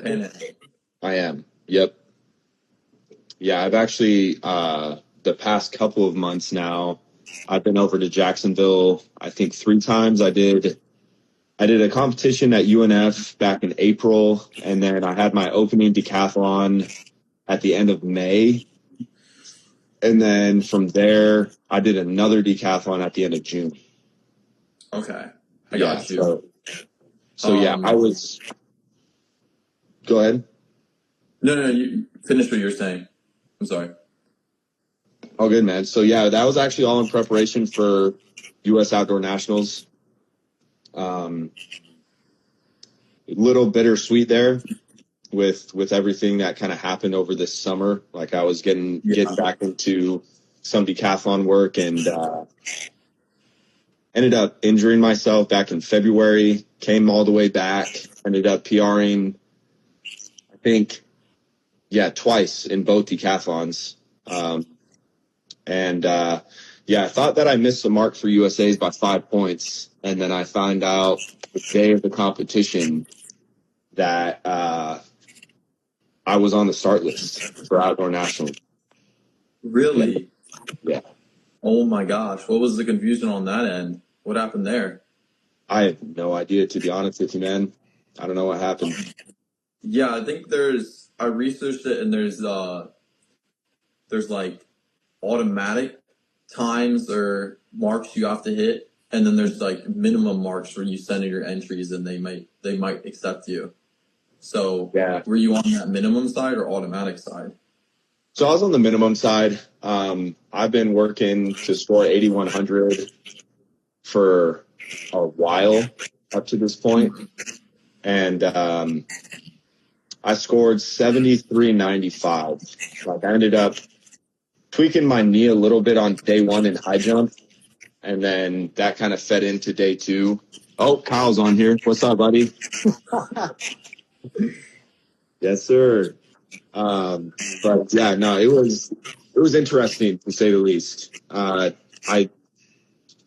panic. I am. Yep. Yeah, I've actually the past couple of months now, I've been over to Jacksonville, I think 3 times. I did a competition at UNF back in April, and then I had my opening decathlon at the end of May. And then from there, I did another decathlon at the end of June. Okay. I got you. So yeah, I was. Go ahead. No, you finish what you're saying. I'm sorry. Oh, good, man. So yeah, that was actually all in preparation for U.S. Outdoor Nationals. Little bittersweet there with everything that kind of happened over this summer. Like I was getting back into some decathlon work and ended up injuring myself back in February. Came all the way back. Ended up PRing, I think, twice in both decathlons. I thought that I missed the mark for USA's by 5 points. And then I find out the day of the competition that I was on the start list for Outdoor National. Really? Yeah. Oh my gosh. What was the confusion on that end? What happened there? I have no idea, to be honest with you, man. I don't know what happened. Yeah, I think I researched it, and there's like automatic times or marks you have to hit, and then there's like minimum marks where you send in your entries and they might accept you. So yeah. Were you on that minimum side or automatic side? So I was on the minimum side. I've been working to score 8,100 for a while up to this point. And I scored 73.95. Like I ended up tweaking my knee a little bit on day one in high jump. And then that kind of fed into day two. Oh, Kyle's on here. What's up, buddy? Yes, sir. But yeah, no, it was interesting to say the least. I'm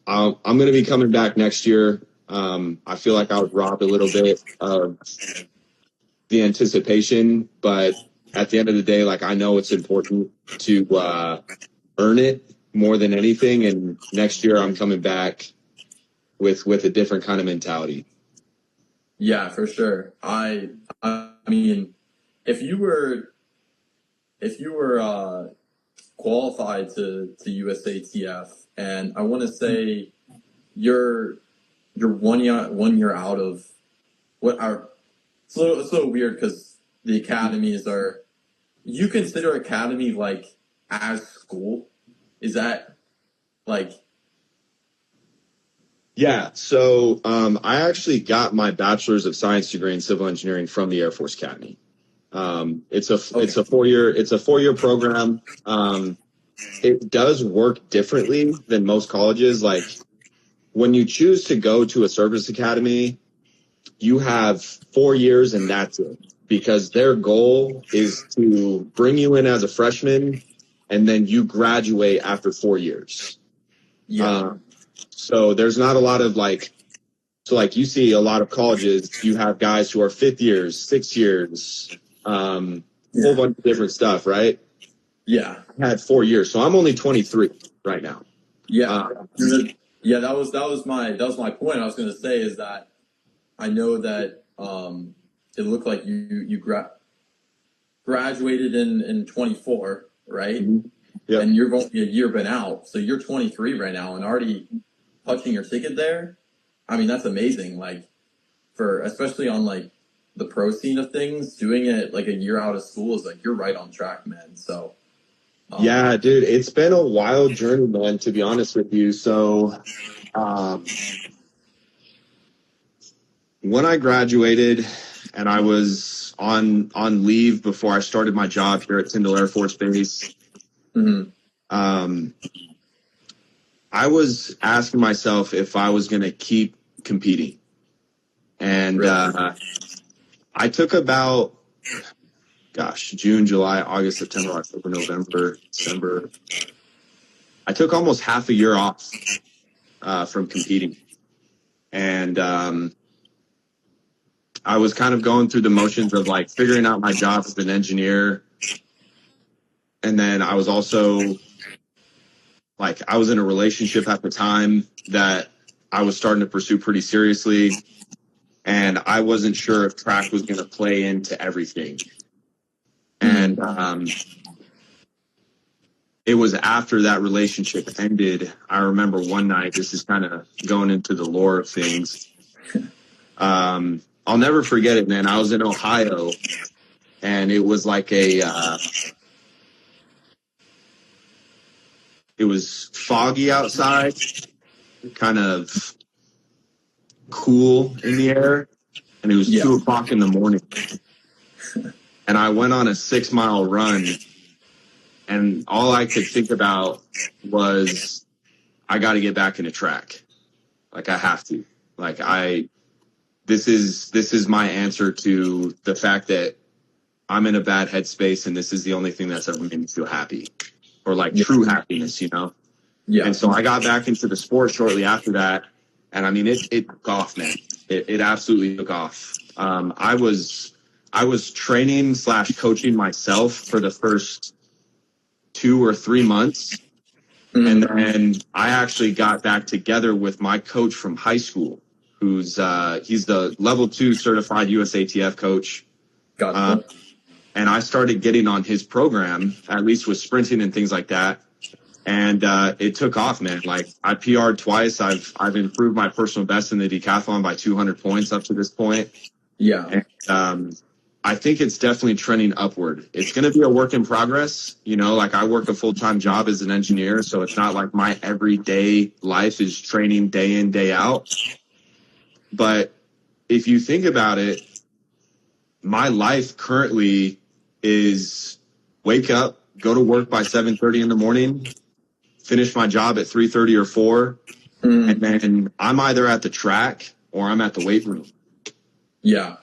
going to be coming back next year. I feel like I was robbed a little bit of the anticipation, but at the end of the day, like I know it's important to earn it more than anything. And next year I'm coming back with a different kind of mentality. Yeah, for sure. I mean, if you were qualified to USATF, and I want to say you're 1 year out of what are it's a little weird because the academies are, you consider academy like as school? Is that like? Yeah, so I actually got my bachelor's of science degree in civil engineering from the Air Force Academy. It's a 4-year program. It does work differently than most colleges. Like when you choose to go to a service academy, you have 4 years and that's it, because their goal is to bring you in as a freshman and then you graduate after 4 years. Yeah. So there's not a lot of like you see a lot of colleges, you have guys who are 5th years, 6 years, a whole bunch of different stuff, right? Yeah. I had 4 years, so I'm only 23 right now. Yeah. Yeah, that was my point. I was going to say is that I know that it looked like you graduated in 24, right? Mm-hmm. Yep. And you've only a year been out, so you're 23 right now and already punching your ticket there. I mean, that's amazing. Like especially on like the pro scene of things, doing it like a year out of school is like you're right on track, man. So. Yeah, dude, it's been a wild journey, man, to be honest with you. So, when I graduated and I was on leave before I started my job here at Tyndall Air Force Base, I was asking myself if I was going to keep competing. And I took about, June, July, August, September, October, November, December. I took almost half a year off from competing. And I I was kind of going through the motions of like figuring out my job as an engineer. And then I was also like, I was in a relationship at the time that I was starting to pursue pretty seriously. And I wasn't sure if track was going to play into everything. And it was after that relationship ended. I remember one night, this is kind of going into the lore of things. I'll never forget it, man. I was in Ohio, and it was like it was foggy outside, kind of cool in the air, and it was 2 o'clock in the morning. And I went on a 6-mile run, and all I could think about was, I got to get back into track. Like, I have to. Like, this is my answer to the fact that I'm in a bad headspace, and this is the only thing that's ever made me feel happy, or like true happiness, you know? Yeah. And so I got back into the sport shortly after that. And I mean, it took off, man. It absolutely took off. I was training / coaching myself for the first 2 or 3 months. And then I actually got back together with my coach from high school, who's he's the level 2 certified USATF coach. Gotcha. And I started getting on his program, at least with sprinting and things like that. And it took off, man. Like, I PR'd twice. I've improved my personal best in the decathlon by 200 points up to this point. Yeah. And I think it's definitely trending upward. It's going to be a work in progress. You know, like, I work a full-time job as an engineer, so it's not like my everyday life is training day in, day out. But if you think about it, my life currently is wake up, go to work by 7:30 in the morning, finish my job at 3:30 or 4, and then I'm either at the track or I'm at the weight room. Yeah.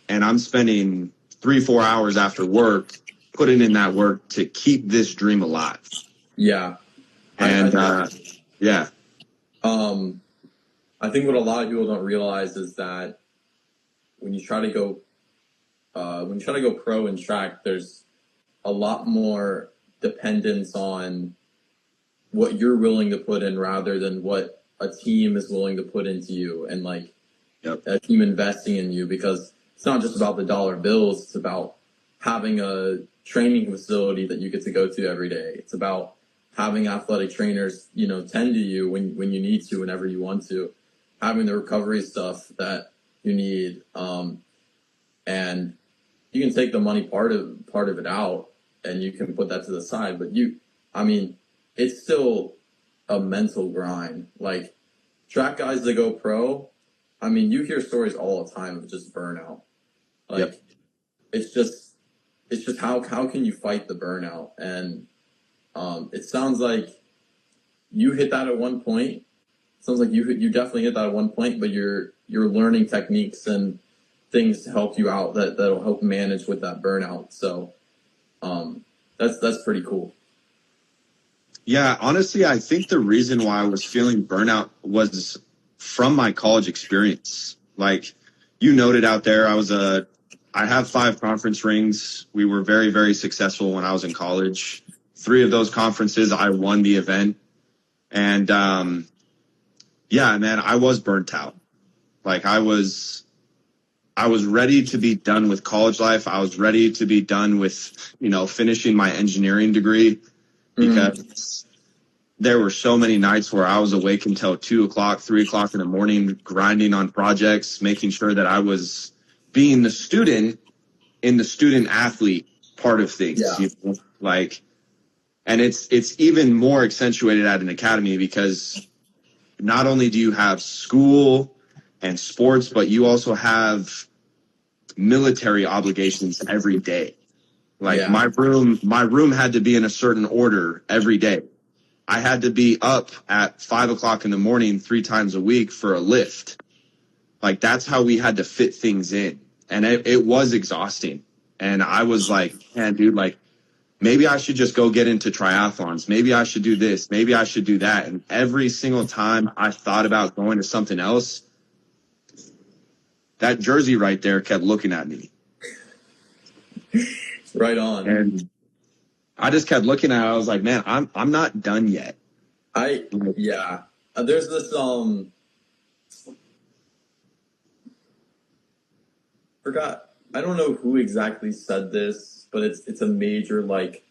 And I'm spending 3-4 hours after work putting in that work to keep this dream alive. Yeah. And yeah. I think what a lot of people don't realize is that when you try to go pro in track, there's a lot more dependence on what you're willing to put in rather than what a team is willing to put into you, and like a team investing in you, because it's not just about the dollar bills. It's about having a training facility that you get to go to every day. It's about having athletic trainers, you know, tend to you when you need to, whenever you want to, having the recovery stuff that you need. And you can take the money part of it out and you can put that to the side, but it's still a mental grind. Like, track guys that go pro, you hear stories all the time of just burnout. Like, it's just how can you fight the burnout? And it sounds like you hit that at one point. It sounds like you definitely hit that at one point, but you're learning techniques and things to help you out that'll help manage with that burnout. So that's pretty cool. Yeah, honestly, I think the reason why I was feeling burnout was from my college experience. Like, you noted out there, I have 5 conference rings. We were very, very successful when I was in college. 3 of those conferences, I won the event. And yeah, man, I was burnt out. Like, I was ready to be done with college life. I was ready to be done with, finishing my engineering degree, because there were so many nights where I was awake until 2 o'clock, 3 o'clock in the morning, grinding on projects, making sure that I was being the student in the student athlete part of things. Yeah. Like, and it's even more accentuated at an academy, because not only do you have school and sports, but you also have military obligations every day. Like, my room had to be in a certain order every day. I had to be up at 5 o'clock in the morning 3 times a week for a lift. Like, that's how we had to fit things in. And it was exhausting. And I was like, man, dude, like, maybe I should just go get into triathlons. Maybe I should do this. Maybe I should do that. And every single time I thought about going to something else, that jersey right there kept looking at me. Right on. And I just kept looking at it. I was like, man, I'm not done yet. Yeah. There's this forgot, I don't know who exactly said this, but it's a major like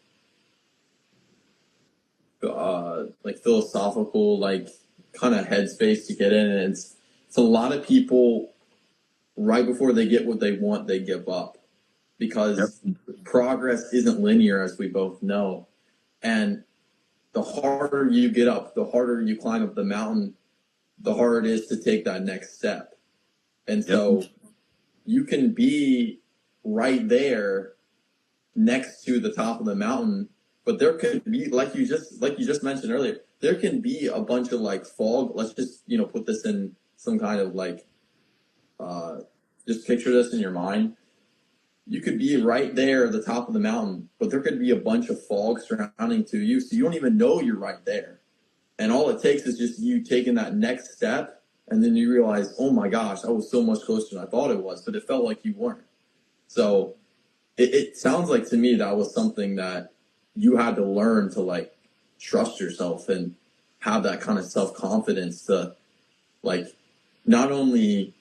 philosophical like kind of headspace to get in, and it's a lot of people right before they get what they want, they give up because progress isn't linear, as we both know. And the harder you get up, the harder you climb up the mountain, the harder it is to take that next step. And so you can be right there next to the top of the mountain, but there could be, like you just mentioned earlier, there can be a bunch of like fog. Let's just, put this in some kind of like, just picture this in your mind. You could be right there at the top of the mountain, but there could be a bunch of fog surrounding to you, so you don't even know you're right there. And all it takes is just you taking that next step, and then you realize, oh my gosh, I was so much closer than I thought it was, but it felt like you weren't. So it sounds like to me that was something that you had to learn to like trust yourself and have that kind of self-confidence to like not only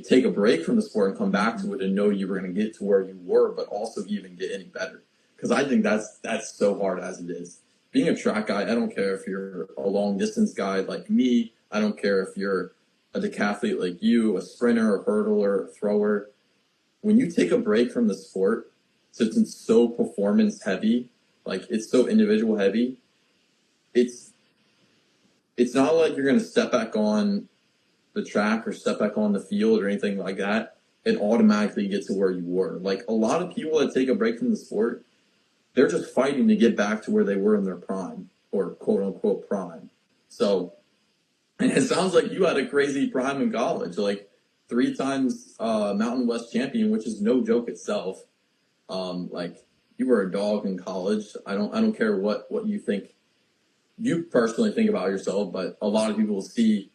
take a break from the sport and come back to it and know you were going to get to where you were, but also even get any better. Because I think that's so hard as it is. Being a track guy, I don't care if you're a long distance guy like me. I don't care if you're a decathlete like you, a sprinter, a hurdler, a thrower. When you take a break from the sport, since it's so performance heavy, like it's so individual heavy, it's not like you're going to step back on the track or step back on the field or anything like that and automatically get to where you were. Like a lot of people that take a break from the sport, they're just fighting to get back to where they were in their prime or quote unquote prime. So, and it sounds like you had a crazy prime in college, like 3 times Mountain West champion, which is no joke itself. Like you were a dog in college. I don't care what you think, you personally think about yourself, but a lot of people see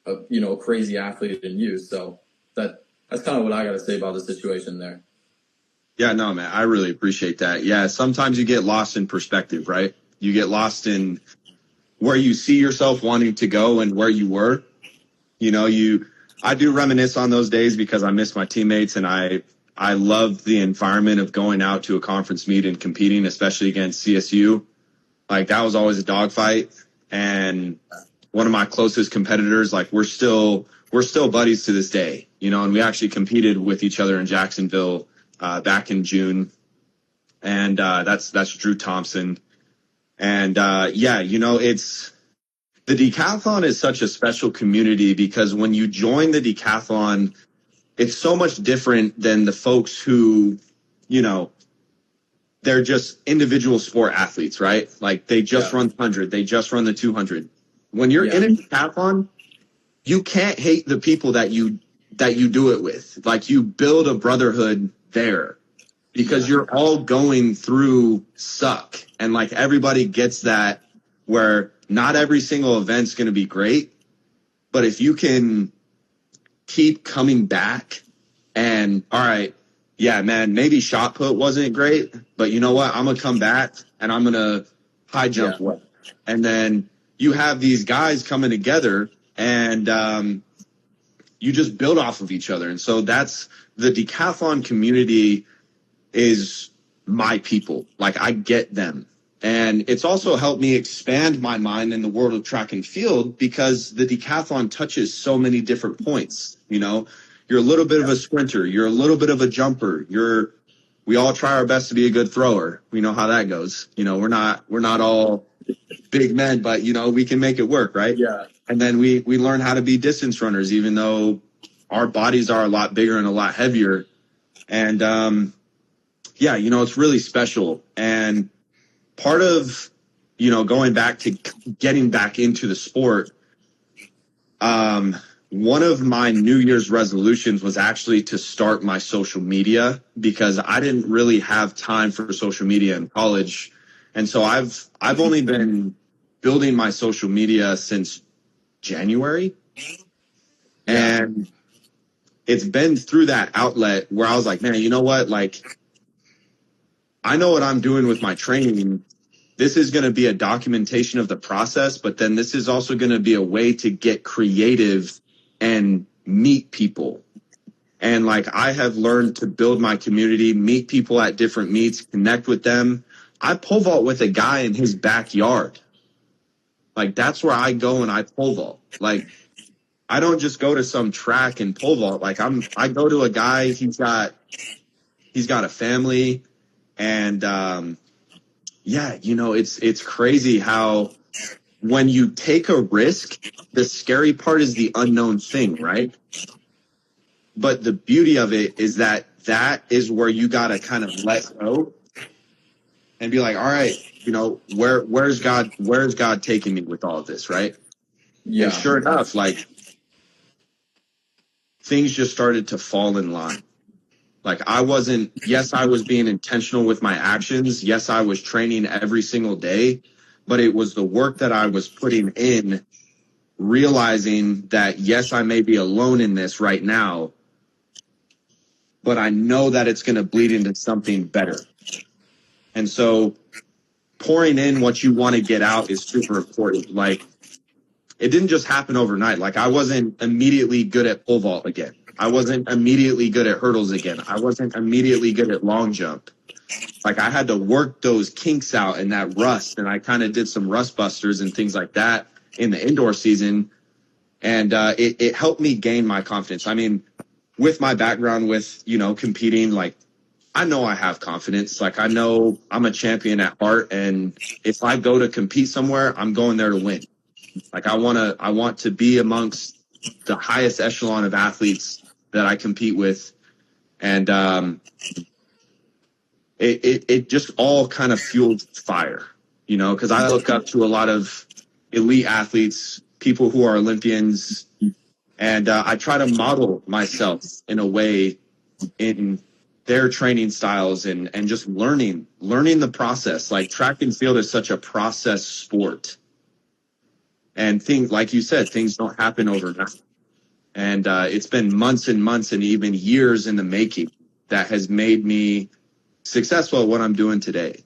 a crazy athlete in you. So that's kind of what I got to say about the situation there. Yeah, no, man, I really appreciate that. Yeah, sometimes you get lost in perspective, right? You get lost in where you see yourself wanting to go and where you were. I do reminisce on those days because I miss my teammates, and I love the environment of going out to a conference meet and competing, especially against CSU. Like that was always a dogfight. And one of my closest competitors, like we're still buddies to this day, and we actually competed with each other in Jacksonville back in June. And that's Drew Thompson. And it's the decathlon is such a special community because when you join the decathlon, it's so much different than the folks who, they're just individual sport athletes, right? Like they just run the 100, they just run the 200. When you're in a decathlon, you can't hate the people that you do it with. Like you build a brotherhood there because you're all going through suck. And like everybody gets that, where not every single event's going to be great, but if you can keep coming back and all right, yeah, man, maybe shot put wasn't great, but you know what? I'm going to come back and I'm going to high jump well. And then you have these guys coming together and you just build off of each other. And so that's the decathlon community is my people. Like I get them. And it's also helped me expand my mind in the world of track and field because the decathlon touches so many different points. You're a little bit of a sprinter. You're a little bit of a jumper. We all try our best to be a good thrower. We know how that goes. We're not all big men, but we can make it work, right? Yeah. And then we learn how to be distance runners, even though our bodies are a lot bigger and a lot heavier. And it's really special. And part of going back to getting back into the sport, one of my New Year's resolutions was actually to start my social media because I didn't really have time for social media in college. And so I've only been building my social media since January. And it's been through that outlet where I was like, man, you know what? Like, I know what I'm doing with my training. This is going to be a documentation of the process, but then this is also going to be a way to get creative and meet people. And like, I have learned to build my community, meet people at different meets, connect with them. I pole vault with a guy in his backyard. Like, that's where I go and I pole vault. Like, I don't just go to some track and pole vault. Like, I go to a guy, he's got a family, and yeah, you know, it's crazy how when you take a risk, the scary part is the unknown thing, right? But the beauty of it is that is where you got to kind of let go and be like, all right, you know, where's God taking me with all of this, right? Yeah. And sure enough, like, things just started to fall in line. Like, I was being intentional with my actions. Yes, I was training every single day, but it was the work that I was putting in, realizing that, yes, I may be alone in this right now, but I know that it's going to bleed into something better. And so pouring in what you want to get out is super important. Like, it didn't just happen overnight. Like, I wasn't immediately good at pole vault again. I wasn't immediately good at hurdles again. I wasn't immediately good at long jump. Like, I had to work those kinks out and that rust. And I kind of did some rust busters and things like that in the indoor season. And it helped me gain my confidence. I mean, with my background with, you know, competing, like, I know I have confidence. Like, I know I'm a champion at heart. And if I go to compete somewhere, I'm going there to win. Like, I want to be amongst the highest echelon of athletes that I compete with. And it just all kind of fueled fire, you know, because I look up to a lot of elite athletes, people who are Olympians, and I try to model myself in a way in their training styles and just learning the process. Like, track and field is such a process sport. And things, like you said, things don't happen overnight. And it's been months and months and even years in the making that has made me successful at what I'm doing today.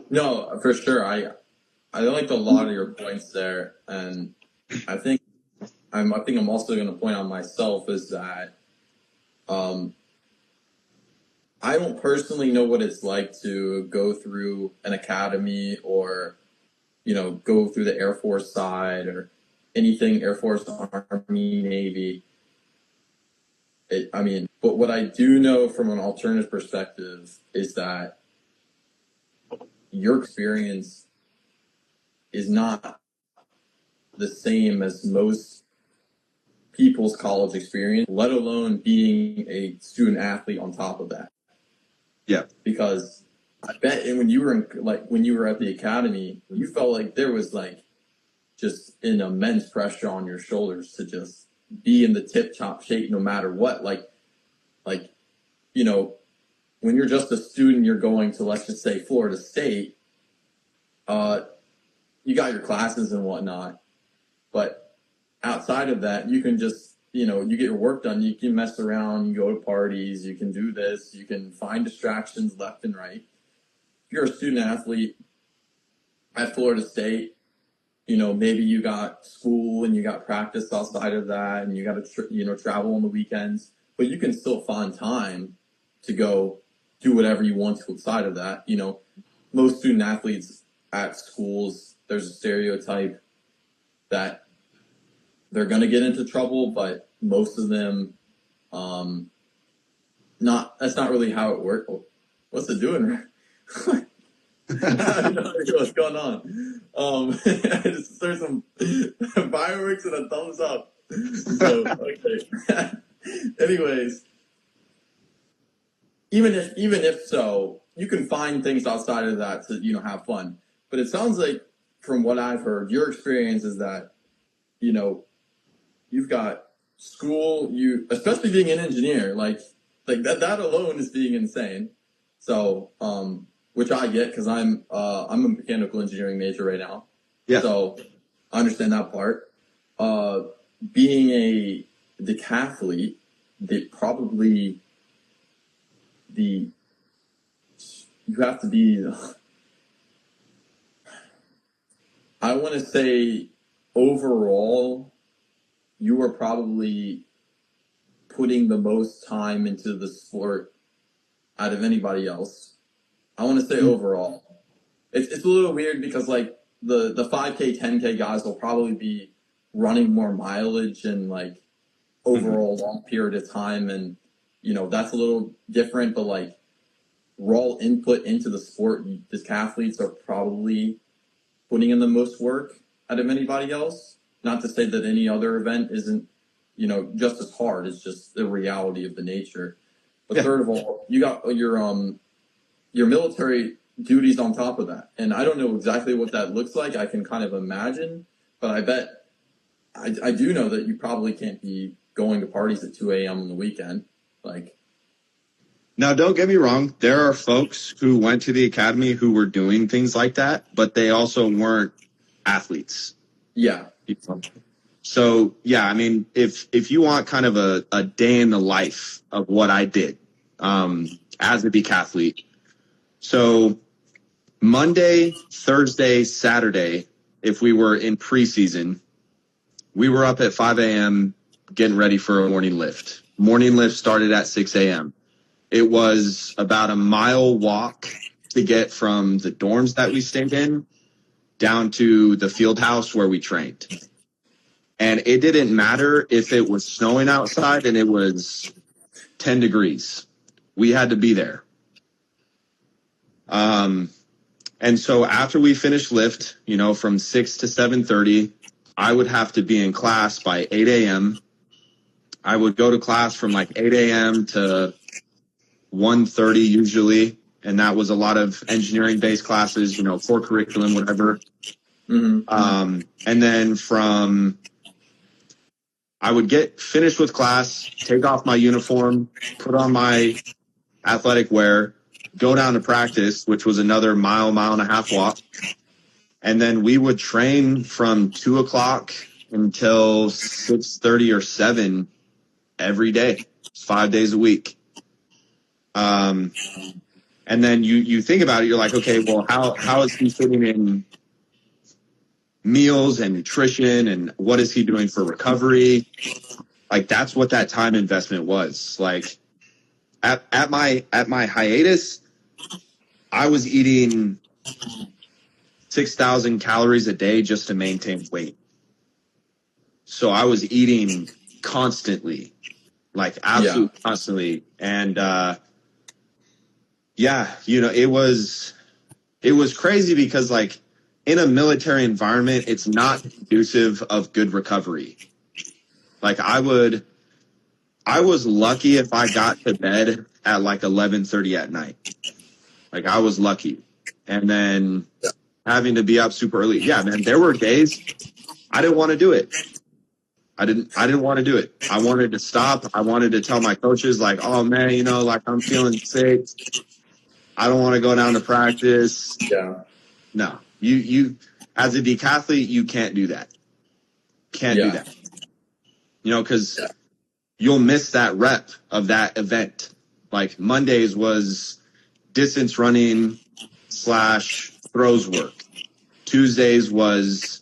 No, for sure. I liked a lot of your points there, and I think I'm also going to point out myself is that I don't personally know what it's like to go through an academy or, you know, go through the Air Force side or anything Air Force, Army, Navy. But what I do know from an alternative perspective is that your experience is not the same as most people's college experience, let alone being a student athlete on top of that. Yeah. Because I bet when you were at the academy, you felt like there was like just an immense pressure on your shoulders to just be in the tip top shape no matter what. Like, you know, when you're just a student, you're going to, let's just say, Florida State, you got your classes and whatnot. But outside of that, you can just, you know, you get your work done, you can mess around, you go to parties, you can do this, you can find distractions left and right. If you're a student athlete at Florida State, you know, maybe you got school and you got practice outside of that and you got to, travel on the weekends, but you can still find time to go do whatever you want to outside of that. You know, most student athletes at schools, there's a stereotype that they're going to get into trouble, but most of them, that's not really how it works. What's it doing? I have no idea what's going on. There's some fireworks and a thumbs up. So, okay. Anyways, even if so, you can find things outside of that to, have fun. But it sounds like, from what I've heard, your experience is that, you've got school, especially being an engineer, like that alone is being insane. So, which I get because I'm a mechanical engineering major right now. Yeah. So I understand that part. Being decathlete, they probably the you have to be. I want to say overall, you are probably putting the most time into the sport out of anybody else. I want to say overall. It's a little weird because like the 5K, 10K guys will probably be running more mileage and like overall long period of time, and that's a little different, but like raw input into the sport, the athletes are probably putting in the most work out of anybody else. Not to say that any other event isn't just as hard. It's just the reality of the nature. But third of all, you got your military duties on top of that, and I don't know exactly what that looks like. I can kind of imagine, but I bet I do know that you probably can't be going to parties at 2 a.m. on the weekend. Like, now, don't get me wrong. There are folks who went to the academy who were doing things like that, but they also weren't athletes. Yeah. So, yeah, I mean, if you want kind of a day in the life of what I did as a decathlete. So Monday, Thursday, Saturday, if we were in preseason, we were up at 5 a.m. getting ready for a morning lift. Morning lift started at 6 a.m. It was about a mile walk to get from the dorms that we stayed in down to the field house where we trained. And it didn't matter if it was snowing outside and it was 10 degrees. We had to be there. And so after we finished lift, from 6 to 7:30, I would have to be in class by 8 a.m. I would go to class from like 8 a.m. to 1:30 usually. And that was a lot of engineering-based classes, core curriculum, whatever. Mm-hmm. And then I would get finished with class, take off my uniform, put on my athletic wear, go down to practice, which was another mile and a half walk. And then we would train from 2 o'clock until 6:30 or 7 every day, 5 days a week. And then you think about it, you're like, okay, well, how is he fitting in meals and nutrition, and what is he doing for recovery? Like, that's what that time investment was. Like, at my hiatus, I was eating 6,000 calories a day just to maintain weight. So I was eating constantly, like absolutely constantly. And it was crazy because like in a military environment, it's not conducive of good recovery. Like I was lucky if I got to bed at like 11:30 at night. Like I was lucky. And then having to be up super early. Yeah, man, there were days I didn't want to do it. I didn't want to do it. I wanted to stop. I wanted to tell my coaches like, oh man, like I'm feeling sick. I don't want to go down to practice. Yeah. No, you as a decathlete, you can't do that. Can't do that. Because you'll miss that rep of that event. Like Mondays was distance running / throws work. Tuesdays was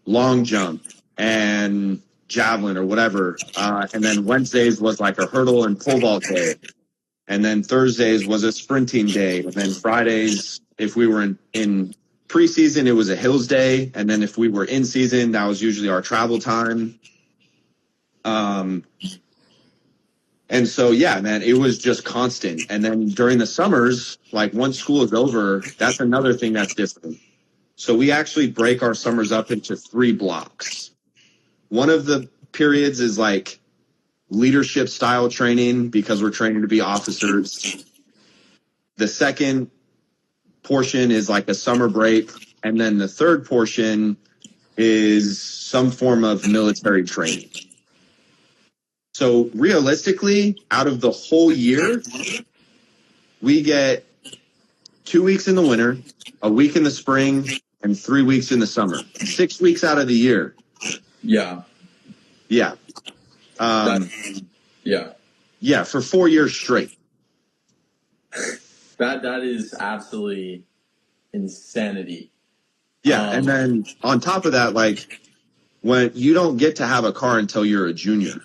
long jump and javelin or whatever. And then Wednesdays was like a hurdle and pole vault day. And then Thursdays was a sprinting day. And then Fridays, if we were in preseason, it was a hills day. And then if we were in season, that was usually our travel time. And so, yeah, man, it was just constant. And then during the summers, like once school is over, that's another thing that's different. So we actually break our summers up into 3 blocks. One of the periods is like leadership style training because we're training to be officers. The second portion is like a summer break. And then the third portion is some form of military training. So realistically, out of the whole year, we get 2 weeks in the winter, a week in the spring, and 3 weeks in the summer. 6 weeks out of the year. Yeah. Yeah. Yeah. Yeah, for 4 years straight. That is absolutely insanity. Yeah, and then on top of that, like, when you don't get to have a car until you're a junior.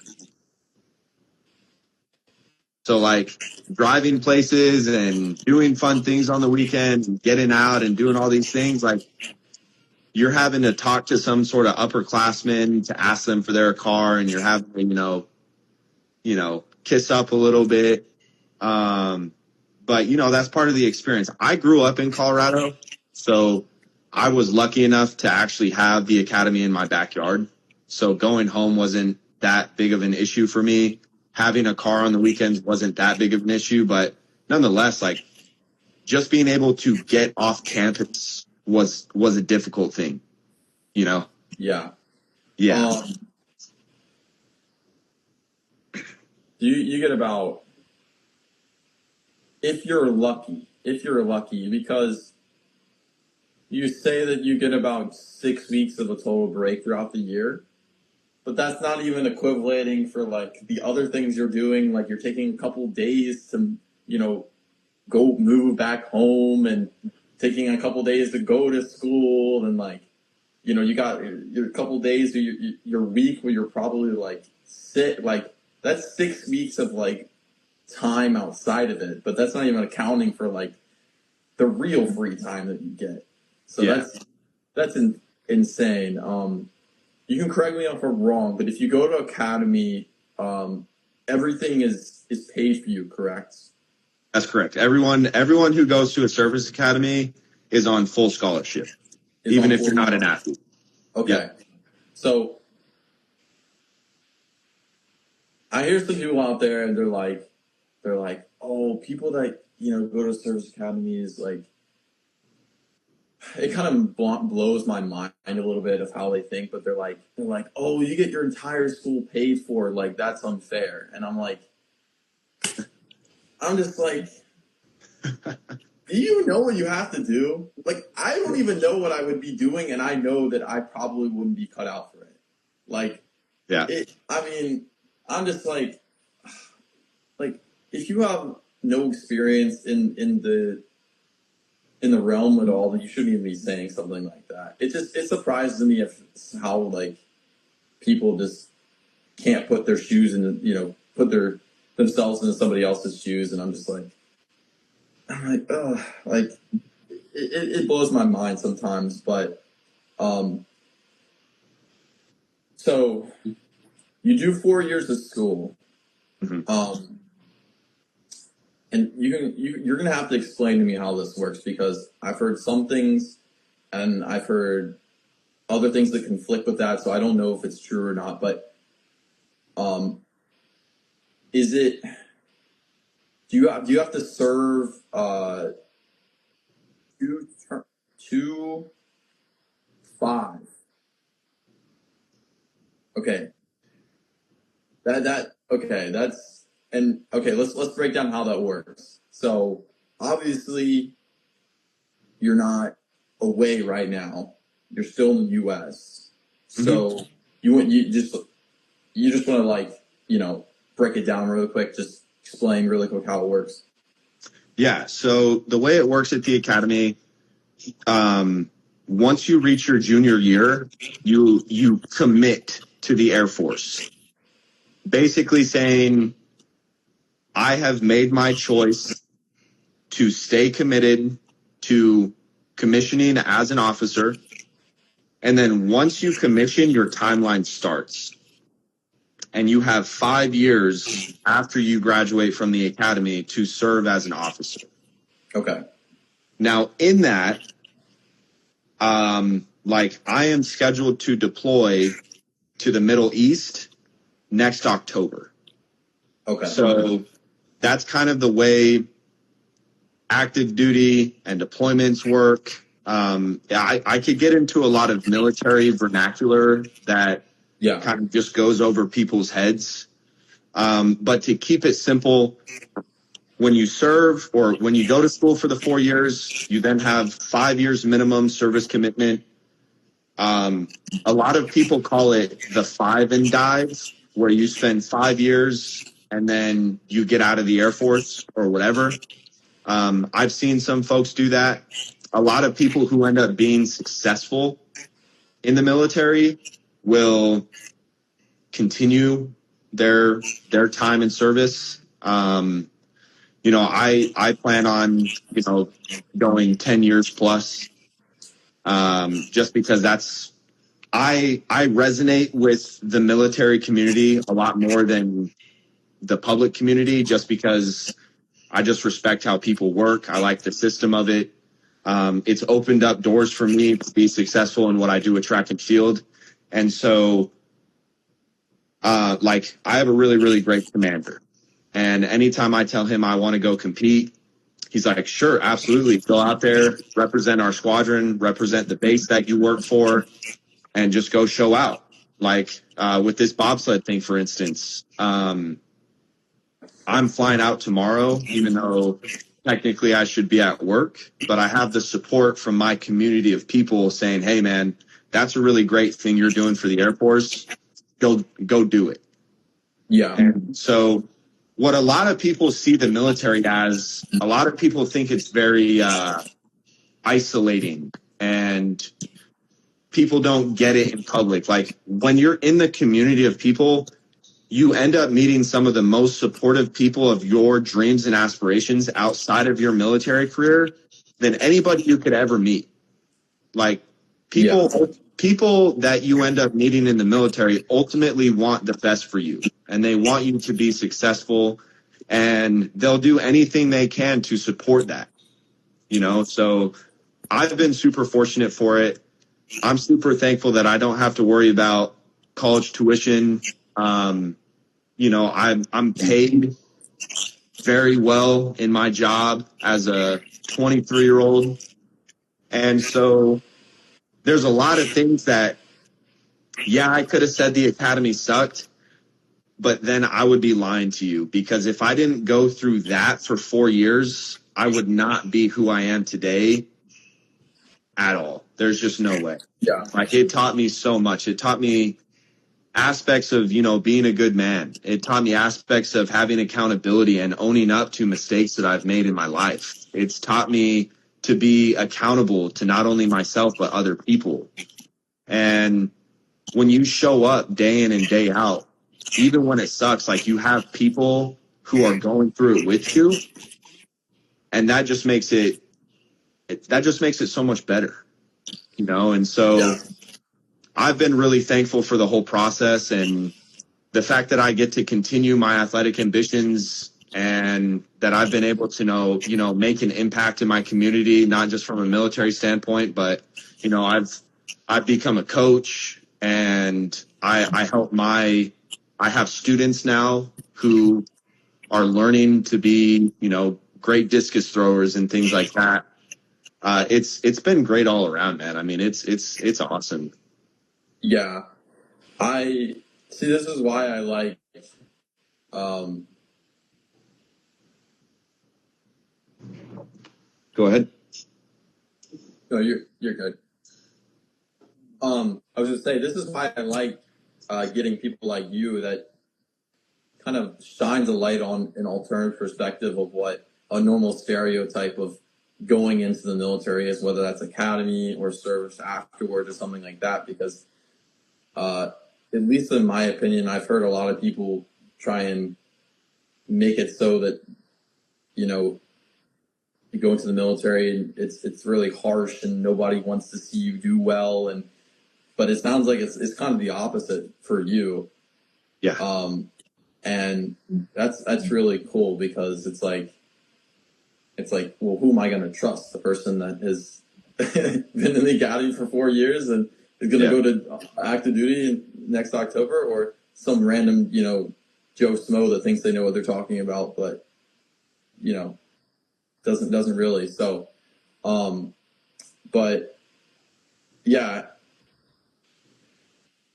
So like driving places and doing fun things on the weekends and getting out and doing all these things, like you're having to talk to some sort of upperclassmen to ask them for their car, and you're having to, kiss up a little bit. But that's part of the experience. I grew up in Colorado, so I was lucky enough to actually have the academy in my backyard. So going home wasn't that big of an issue for me. Having a car on the weekends wasn't that big of an issue, but nonetheless, like just being able to get off campus was a difficult thing, Yeah. Yeah. You get about, if you're lucky, because you say that you get about 6 weeks of a total break throughout the year, but that's not even equivalating for like the other things you're doing. Like you're taking a couple days to, go move back home, and taking a couple days to go to school, and like, you got your couple days of your week where you're probably like sit, like that's 6 weeks of like time outside of it, but that's not even accounting for like the real free time that you get. So that's insane. You can correct me if I'm wrong, but if you go to academy, everything is paid for you, correct? That's correct. Everyone who goes to a service academy is on full scholarship, even if you're not an athlete. Okay. Yeah. So I hear some people out there, and they're like, oh, people that go to service academies, like, it kind of blows my mind a little bit of how they think, but they're like, oh, you get your entire school paid for, like that's unfair. And I'm just like, do you know what you have to do? Like, I don't even know what I would be doing, and I know that I probably wouldn't be cut out for it. Like, yeah. I'm just like, if you have no experience in the realm at all, then you shouldn't even be saying something like that. It surprises me how like people just can't put their shoes in, put themselves into somebody else's shoes, and I'm like, ugh, like it blows my mind sometimes. But so you do 4 years of school, and you're gonna have to explain to me how this works, because I've heard some things, and I've heard other things that conflict with that, so I don't know if it's true or not. But is it? Do you have to serve 5? Okay. Let's break down how that works. So obviously you're not away right now. You're still in the US. So you just want to like, break it down really quick, just explain really quick how it works. Yeah, so the way it works at the academy, once you reach your junior year, you commit to the Air Force. Basically saying, I have made my choice to stay committed to commissioning as an officer. And then once you commission, your timeline starts. And you have 5 years after you graduate from the academy to serve as an officer. Okay. Now, in that, like I am scheduled to deploy to the Middle East next October. Okay. So that's kind of the way active duty and deployments work. I could get into a lot of military vernacular that kind of just goes over people's heads. But to keep it simple, when you serve or when you go to school for the 4 years, you then have 5 years minimum service commitment. A lot of people call it the 5 and dive. where you spend 5 years and then you get out of the Air Force or whatever. I've seen some folks do that. A lot of people who end up being successful in the military will continue their time in service. I plan on, going 10 years plus, just because I resonate with the military community a lot more than the public community, just because I just respect how people work. I like the system of it. It's opened up doors for me to be successful in what I do with track and field. And so, I have a really, really great commander. And anytime I tell him I want to go compete, he's like, sure, absolutely. Go out there, represent our squadron, represent the base that you work for, and just go show out. With this bobsled thing, for instance, I'm flying out tomorrow, even though technically I should be at work, but I have the support from my community of people saying, hey, man, that's a really great thing you're doing for the Air Force. Go do it. Yeah. And so what a lot of people see the military as, a lot of people think it's very isolating, and people don't get it in public. Like, when you're in the community of people, you end up meeting some of the most supportive people of your dreams and aspirations outside of your military career than anybody you could ever meet. Like, people that you end up meeting in the military ultimately want the best for you, and they want you to be successful, and they'll do anything they can to support that. So I've been super fortunate for it. I'm super thankful that I don't have to worry about college tuition. I'm paid very well in my job as a 23-year-old. And so there's a lot of things that, I could have said the academy sucked, but then I would be lying to you, because if I didn't go through that for 4 years, I would not be who I am today at all. There's just no way. Yeah. It taught me so much. It taught me aspects of, being a good man. It taught me aspects of having accountability and owning up to mistakes that I've made in my life. It's taught me to be accountable to not only myself, but other people. And when you show up day in and day out, even when it sucks, you have people who are going through it with you. And that just makes it so much better, And so I've been really thankful for the whole process, and the fact that I get to continue my athletic ambitions, and that I've been able to make an impact in my community, not just from a military standpoint, but, I've become a coach, and I have students now who are learning to be, great discus throwers and things like that. It's been great all around, man. I mean, it's awesome. Yeah. I see. This is why I like, um, Go ahead. no, you're good. I was gonna say, this is why I like getting people like you that kind of shines a light on an alternative perspective of what a normal stereotype of going into the military is, whether that's academy or service afterwards or something like that. Because, at least in my opinion, I've heard a lot of people try and make it so that, you go into the military and it's really harsh and nobody wants to see you do well. But it sounds like it's kind of the opposite for you. Yeah. And that's really cool, because it's like, well, who am I going to trust? The person that has been in the academy for 4 years and is going to go to active duty next October, or some random, Joe Smo that thinks they know what they're talking about, but, doesn't really. So, but yeah,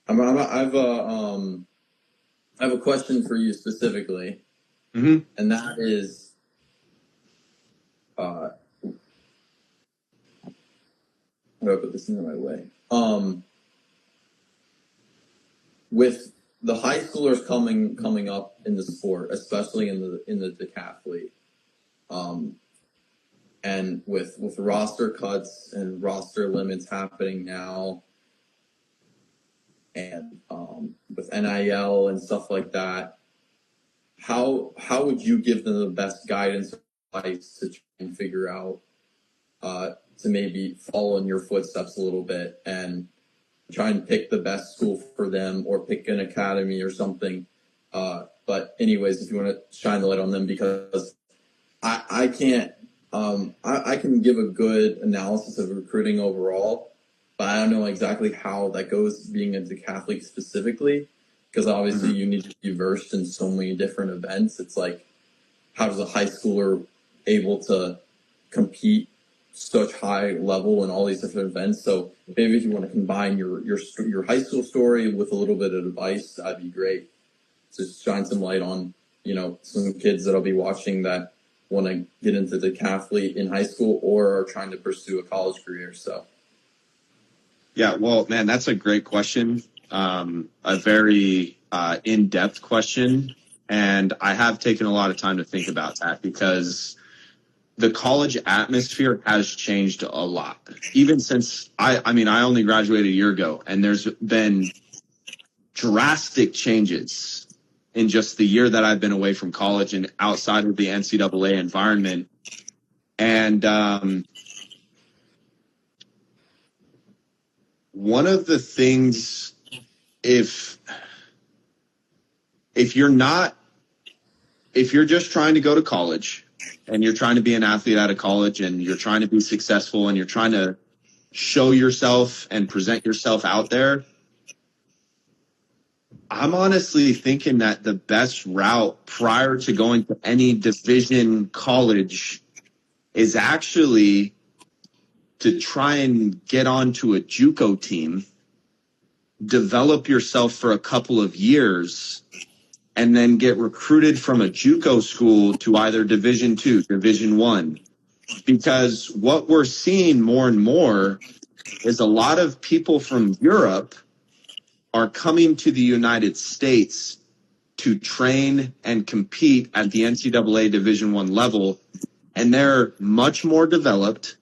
I have a question for you specifically, and that is, how do I put this in the right way? With the high schoolers coming up in the sport, especially in the decathlete, and with roster cuts and roster limits happening now, and with NIL and stuff like that, how would you give them the best guidance or advice to try and figure out to maybe follow in your footsteps a little bit and try and pick the best school for them or pick an academy or something? But anyways, if you want to shine the light on them, because I can't, I can give a good analysis of recruiting overall, but I don't know exactly how that goes being a decathlete specifically, because obviously you need to be versed in so many different events. It's like, how does a high schooler able to compete such high level in all these different events? So maybe if you want to combine your high school story with a little bit of advice, that'd be great. To shine some light on, some kids that'll be watching that want to get into the decathlete in high school or are trying to pursue a college career. So. Yeah, well, man, that's a great question. A very in-depth question. And I have taken a lot of time to think about that because the college atmosphere has changed a lot. Even since I only graduated a year ago, and there's been drastic changes in just the year that I've been away from college and outside of the NCAA environment. And one of the things, if you're just trying to go to college and you're trying to be an athlete out of college and you're trying to be successful and you're trying to show yourself and present yourself out there, I'm honestly thinking that the best route prior to going to any division college is actually to try and get onto a JUCO team, develop yourself for a couple of years, and then get recruited from a JUCO school to either Division II, Division I. Because what we're seeing more and more is a lot of people from Europe are coming to the United States to train and compete at the NCAA Division I level, and they're much more developed,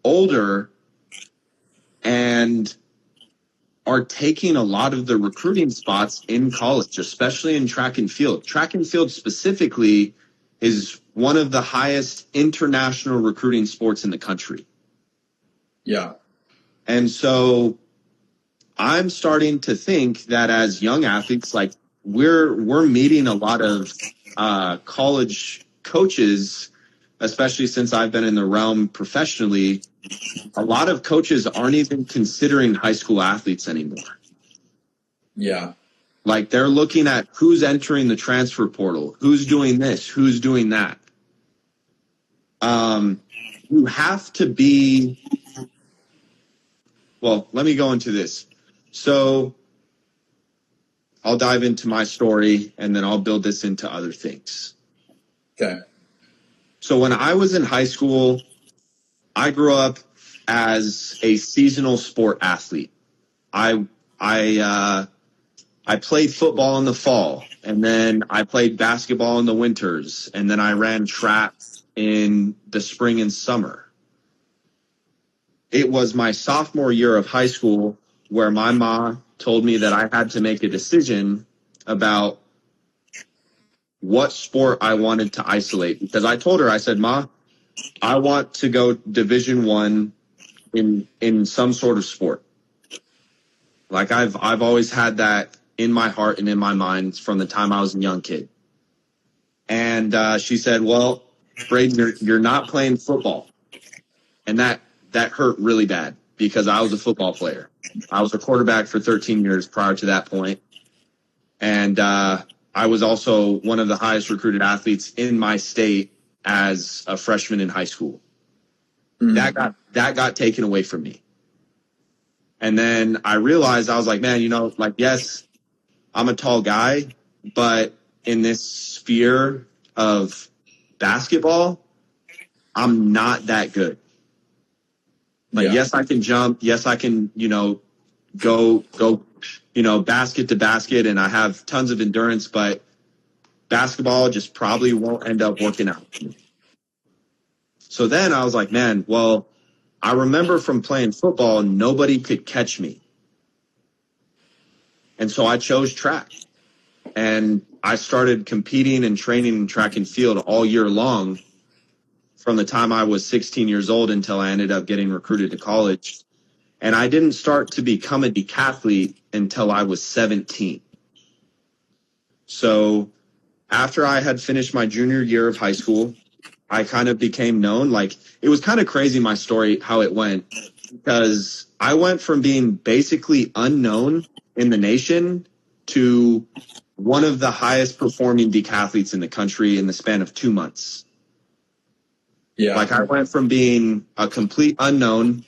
older, and are taking a lot of the recruiting spots in college, especially in track and field. Track and field specifically is one of the highest international recruiting sports in the country. Yeah. And so I'm starting to think that as young athletes, like we're meeting a lot of college coaches, especially since I've been in the realm professionally. A lot of coaches aren't even considering high school athletes anymore. Yeah. Like they're looking at who's entering the transfer portal, who's doing this, who's doing that. You have to be, well, let me go into this. So I'll dive into my story and then I'll build this into other things. Okay. So when I was in high school, I grew up as a seasonal sport athlete. I played football in the fall, and then I played basketball in the winters, and then I ran track in the spring and summer. It was my sophomore year of high school where my mom told me that I had to make a decision about what sport I wanted to isolate. Because I told her, I said, Ma, I want to go Division I in some sort of sport. Like I've always had that in my heart and in my mind from the time I was a young kid. And she said, well, Braeden, you're not playing football. And that hurt really bad because I was a football player. I was a quarterback for 13 years prior to that point. And I was also one of the highest recruited athletes in my state as a freshman in high school. Mm-hmm. That got taken away from me. And then I realized, I was like, man, yes, I'm a tall guy, but in this sphere of basketball, I'm not that good. Like, yes, I can jump. Yes, I can, go basket to basket, and I have tons of endurance, but basketball just probably won't end up working out. So then I was like, man, well, I remember from playing football, nobody could catch me. And so I chose track. And I started competing and training in track and field all year long from the time I was 16 years old until I ended up getting recruited to college. And I didn't start to become a decathlete until I was 17. So after I had finished my junior year of high school, I kind of became known. Like, it was kind of crazy, my story, how it went, because I went from being basically unknown in the nation to one of the highest performing decathletes in the country in the span of 2 months. Yeah. Like, I went from being a complete unknown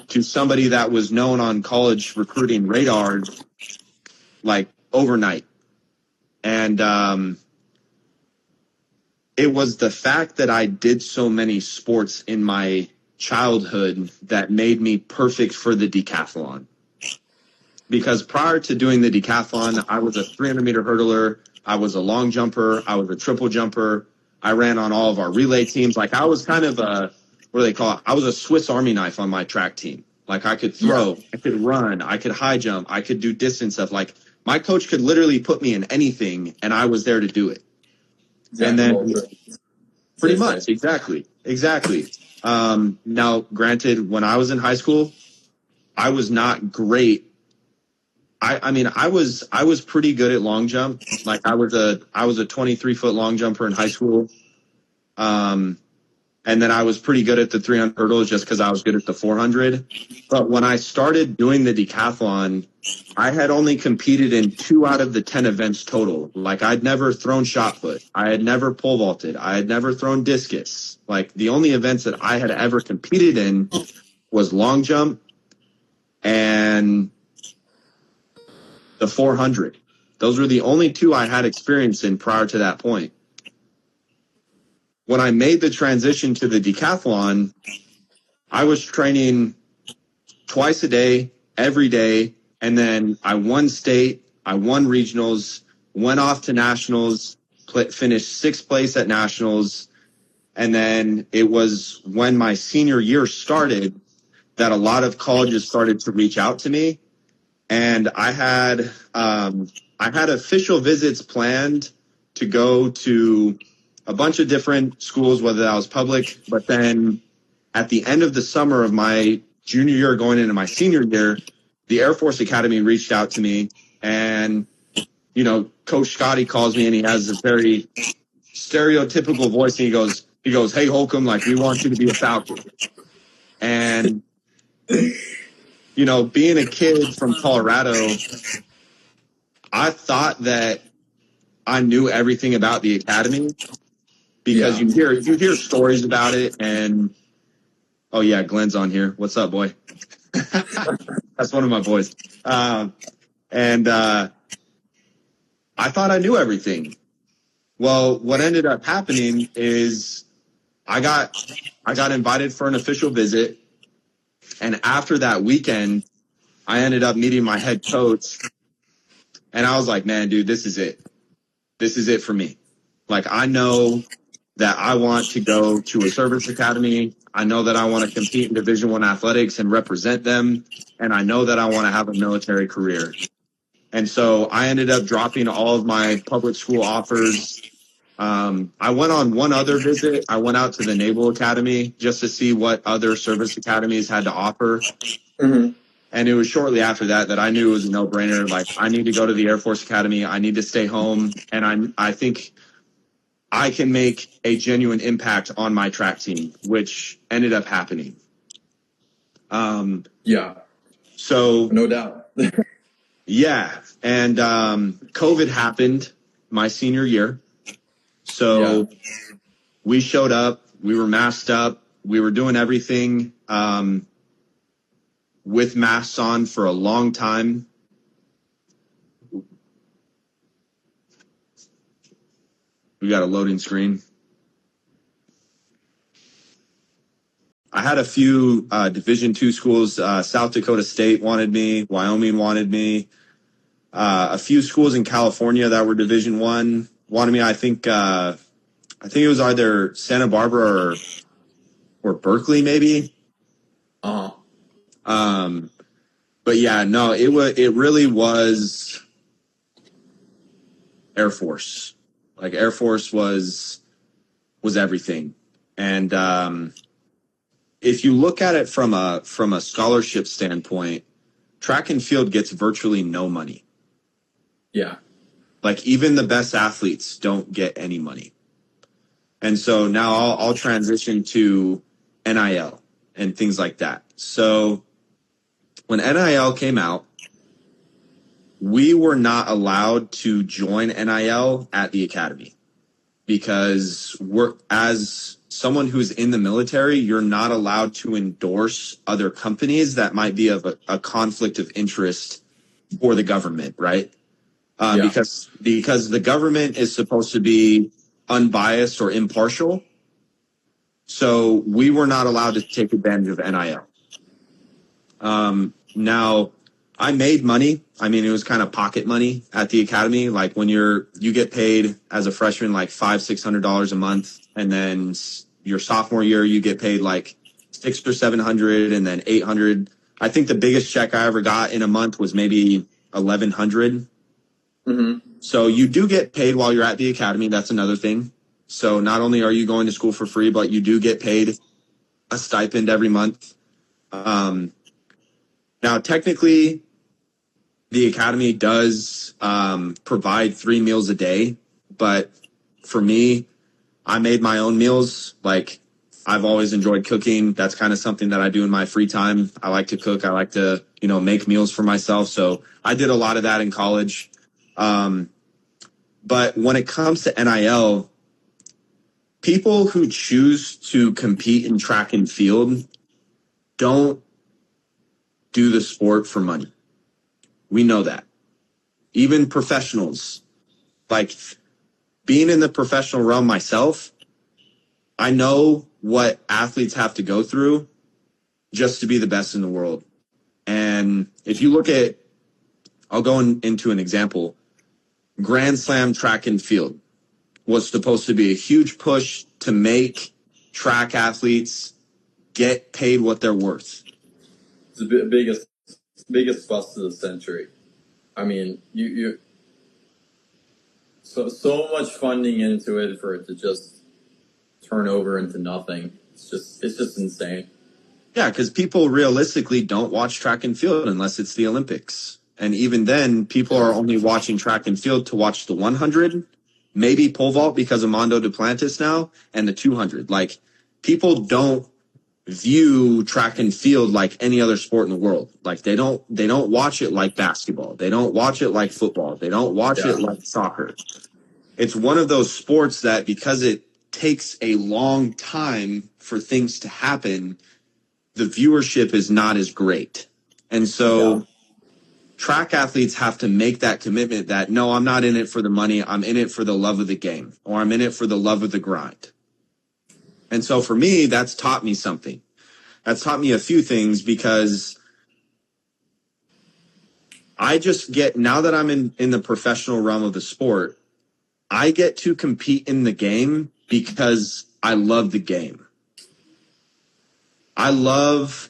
to somebody that was known on college recruiting radar, like, overnight. And it was the fact that I did so many sports in my childhood that made me perfect for the decathlon. Because prior to doing the decathlon, I was a 300-meter hurdler, I was a long jumper, I was a triple jumper, I ran on all of our relay teams. Like, I was kind of what do they call it? I was a Swiss Army knife on my track team. Like, I could throw, I could run, I could high jump, I could do distance stuff. Like, my coach could literally put me in anything, and I was there to do it. And then, pretty much, exactly. Now, granted, when I was in high school, I was not great. I mean, I was pretty good at long jump. Like, I was a 23-foot long jumper in high school. And then I was pretty good at the 300 hurdles just because I was good at the 400. But when I started doing the decathlon, I had only competed in 2 out of the 10 events total. Like, I'd never thrown shot put. I had never pole vaulted. I had never thrown discus. Like, the only events that I had ever competed in was long jump and the 400. Those were the only 2 I had experience in prior to that point. When I made the transition to the decathlon, I was training twice a day, every day, and then I won state, I won regionals, went off to nationals, finished 6th place at nationals, and then it was when my senior year started that a lot of colleges started to reach out to me, and I had official visits planned to go to a bunch of different schools, whether that was public, but then at the end of the summer of my junior year going into my senior year, the Air Force Academy reached out to me, and, Coach Scotty calls me and he has a very stereotypical voice, and he goes, "Hey, Holcombe, like, we want you to be a Falcon." And, being a kid from Colorado, I thought that I knew everything about the academy because you hear stories about it, and oh yeah, Glenn's on here. What's up, boy? That's one of my boys. And I thought I knew everything. Well, what ended up happening is I got invited for an official visit, and after that weekend, I ended up meeting my head coach, and I was like, man, dude, this is it. This is it for me. Like, I know that I want to go to a service academy. I know that I want to compete in Division I athletics and represent them. And I know that I want to have a military career. And so I ended up dropping all of my public school offers. I went on one other visit. I went out to the Naval Academy just to see what other service academies had to offer. Mm-hmm. And it was shortly after that I knew it was a no-brainer. Like, I need to go to the Air Force Academy. I need to stay home. And I think I can make a genuine impact on my track team, which ended up happening. So no doubt. Yeah. And COVID happened my senior year. So we showed up, we were masked up, we were doing everything with masks on for a long time. We got a loading screen. I had a few Division II schools. South Dakota State wanted me. Wyoming wanted me. A few schools in California that were Division I wanted me. I think it was either Santa Barbara or Berkeley, maybe. Uh-huh. But yeah, no, it really was Air Force. Like Air Force was everything. And if you look at it from a scholarship standpoint, track and field gets virtually no money. Yeah. Like even the best athletes don't get any money. And so now I'll transition to NIL and things like that. So when NIL came out, we were not allowed to join NIL at the academy because as someone who's in the military, you're not allowed to endorse other companies that might be of a conflict of interest for the government, right? Because the government is supposed to be unbiased or impartial. So we were not allowed to take advantage of NIL. Now, I made money. I mean, it was kind of pocket money at the academy. Like when you get paid as a freshman like $500-600 a month, and then your sophomore year you get paid like $600 or $700, and then $800. I think the biggest check I ever got in a month was maybe $1,100. Mm-hmm. So you do get paid while you're at the academy. That's another thing. So not only are you going to school for free, but you do get paid a stipend every month. Now, technically, the academy does provide 3 meals a day. But for me, I made my own meals. Like, I've always enjoyed cooking. That's kind of something that I do in my free time. I like to cook. I like to, make meals for myself. So I did a lot of that in college. But when it comes to NIL, people who choose to compete in track and field don't do the sport for money. We know that. Even professionals, like being in the professional realm myself, I know what athletes have to go through just to be the best in the world. And if you look at, I'll go into an example. Grand Slam track and field was supposed to be a huge push to make track athletes get paid what they're worth. It's the biggest bust of the century. I mean, so much funding into it for it to just turn over into nothing. It's just insane. Yeah, because people realistically don't watch track and field unless it's the Olympics. And even then, people are only watching track and field to watch the 100, maybe pole vault because of Mondo Duplantis now, and the 200. Like, people don't view track and field like any other sport in the world. Like, they don't watch it like basketball. They don't watch it like football. They don't watch it like soccer. It's one of those sports that because it takes a long time for things to happen, the viewership is not as great. And so track athletes have to make that commitment that, no, I'm not in it for the money. I'm in it for the love of the game, or I'm in it for the love of the grind. And so for me, that's taught me something. That's taught me a few things because I just get, now that I'm in the professional realm of the sport, I get to compete in the game because I love the game. I love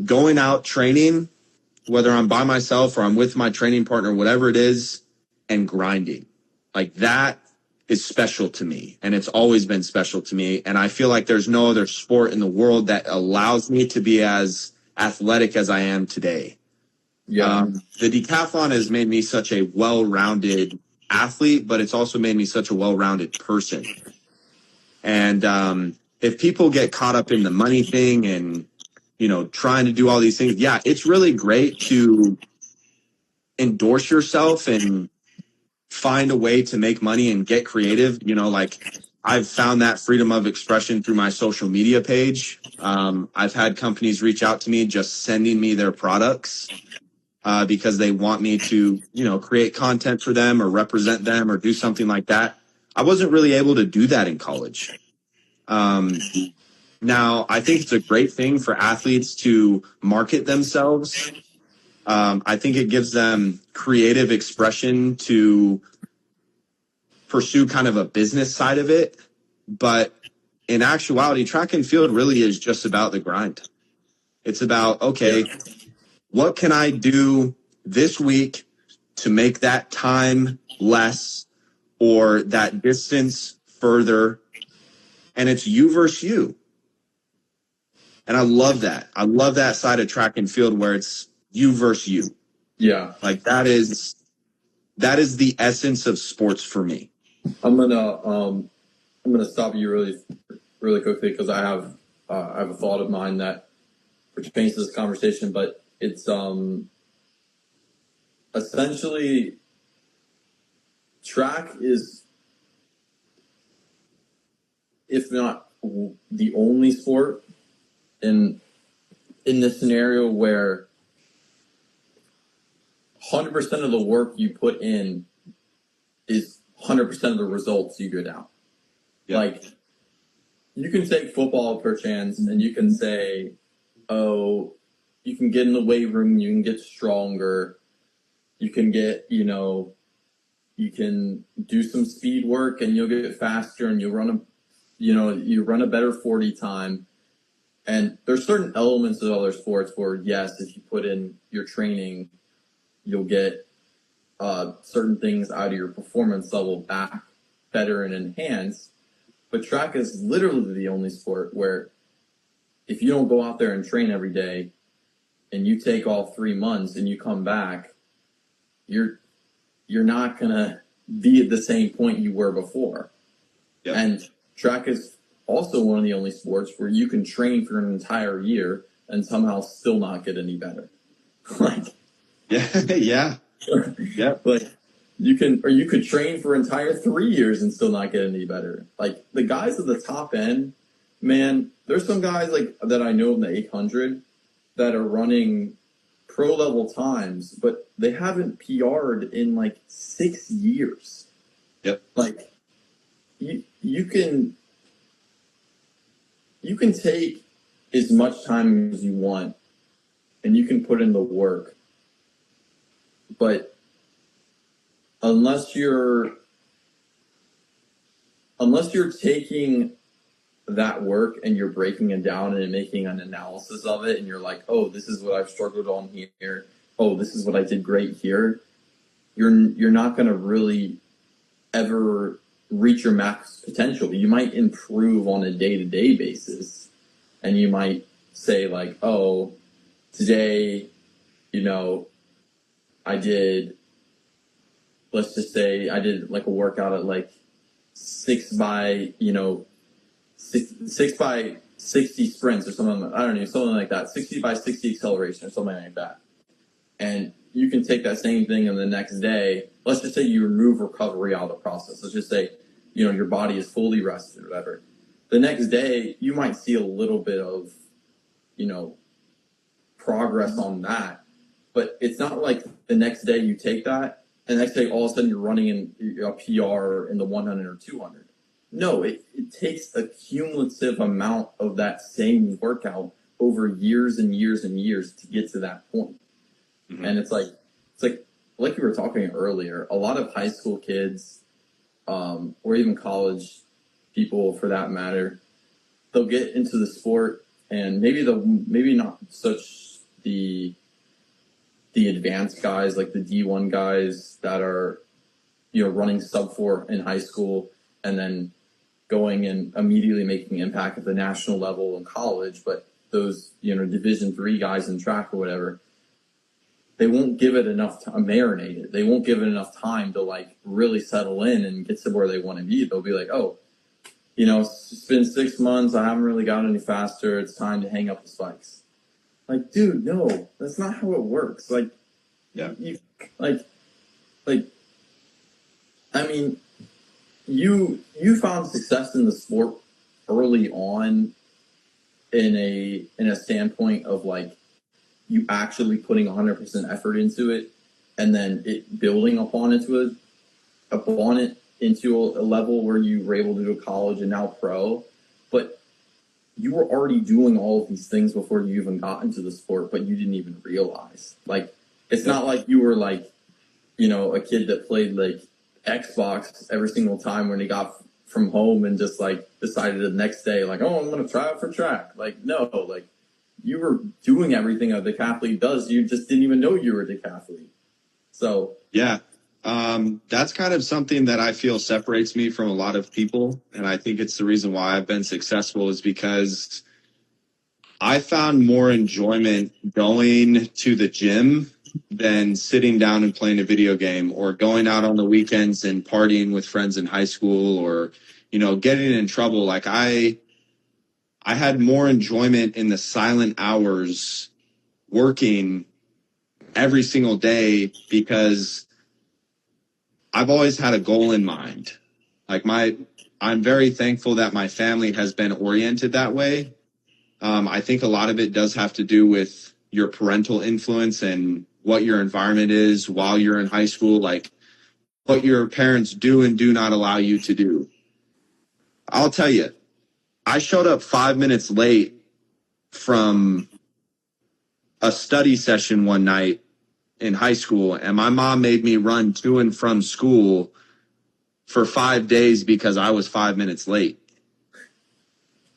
going out training, whether I'm by myself or I'm with my training partner, whatever it is, and grinding. Like that is special to me, and it's always been special to me. And I feel like there's no other sport in the world that allows me to be as athletic as I am today. The decathlon has made me such a well-rounded athlete, but it's also made me such a well-rounded person. And if people get caught up in the money thing and trying to do all these things. Yeah, it's really great to endorse yourself and find a way to make money and get creative. Like I've found that freedom of expression through my social media page. I've had companies reach out to me just sending me their products because they want me to, create content for them or represent them or do something like that. I wasn't really able to do that in college. Now, I think it's a great thing for athletes to market themselves I think it gives them creative expression to pursue kind of a business side of it. But in actuality, track and field really is just about the grind. It's about, okay, Yeah. what can I do this week to make that time less or that distance further? And it's you versus you. And I love that. I love that side of track and field where it's you versus you. Yeah. Like that is the essence of sports for me. I'm gonna stop you really quickly because I have a thought of mine that pertains to this conversation, but it's essentially track is, if not the only sport in this scenario where 100% of the work you put in is 100% of the results you get out. Yep. Like, you can take football per chance and you can say, oh, you can get in the weight room, you can get stronger, you can get, you can do some speed work and you'll get faster and you run a better 40 time. And there's certain elements of other sports where, yes, if you put in your training, you'll get certain things out of your performance level back better and enhanced. But track is literally the only sport where if you don't go out there and train every day and you take off 3 months and you come back, you're not going to be at the same point you were before. Yep. And track is also one of the only sports where you can train for an entire year and somehow still not get any better. Like, yeah. Like, you could train for entire 3 years and still not get any better. Like, the guys at the top end, man, there's some guys like that I know in the 800 that are running pro level times, but they haven't PR'd in like 6 years. Yep. Like, you can take as much time as you want and you can put in the work, but unless you're taking that work and you're breaking it down and making an analysis of it and you're like, oh, this is what I've struggled on here, oh, this is what I did great here, you're not going to really ever reach your max potential. You might improve on a day-to-day basis and you might say like, oh, today, let's just say I did like a workout at like 6 by 60 sprints or something. I don't know, something like that. 60 by 60 acceleration or something like that. And you can take that same thing and the next day, let's just say you remove recovery out of the process. Let's just say, your body is fully rested or whatever. The next day, you might see a little bit of, progress on that. But it's not like the next day you take that and the next day all of a sudden you're running in a PR in the 100 or 200. No, it takes a cumulative amount of that same workout over years and years and years to get to that point. Mm-hmm. And it's like you were talking earlier, a lot of high school kids, or even college people for that matter, they'll get into the sport and maybe not such the advanced guys, like the D1 guys that are, running sub 4 in high school and then going and immediately making impact at the national level in college. But those, Division 3 guys in track or whatever, they won't give it enough time, marinate it. They won't give it enough time to like really settle in and get to where they want to be. They'll be like, oh, it's been 6 months. I haven't really gotten any faster. It's time to hang up the spikes. Like, dude, no, that's not how it works. Like, yeah, I mean, you found success in the sport early on in a standpoint of like you actually putting 100% effort into it and then it building upon it into a level where you were able to go to college and now pro. But you were already doing all of these things before you even got into the sport, but you didn't even realize. Like, It's Yep. not like you were like, a kid that played like Xbox every single time when he got from home and just like decided the next day, like, oh, I'm going to try out for track. Like, no, like you were doing everything a decathlete does. You just didn't even know you were a decathlete. So, Yeah. That's kind of something that I feel separates me from a lot of people. And I think it's the reason why I've been successful is because I found more enjoyment going to the gym than sitting down and playing a video game or going out on the weekends and partying with friends in high school or, getting in trouble. Like I had more enjoyment in the silent hours working every single day because I've always had a goal in mind. Like I'm very thankful that my family has been oriented that way. I think a lot of it does have to do with your parental influence and what your environment is while you're in high school, like what your parents do and do not allow you to do. I'll tell you, I showed up 5 minutes late from a study session one night in high school, and my mom made me run to and from school for 5 days because I was 5 minutes late.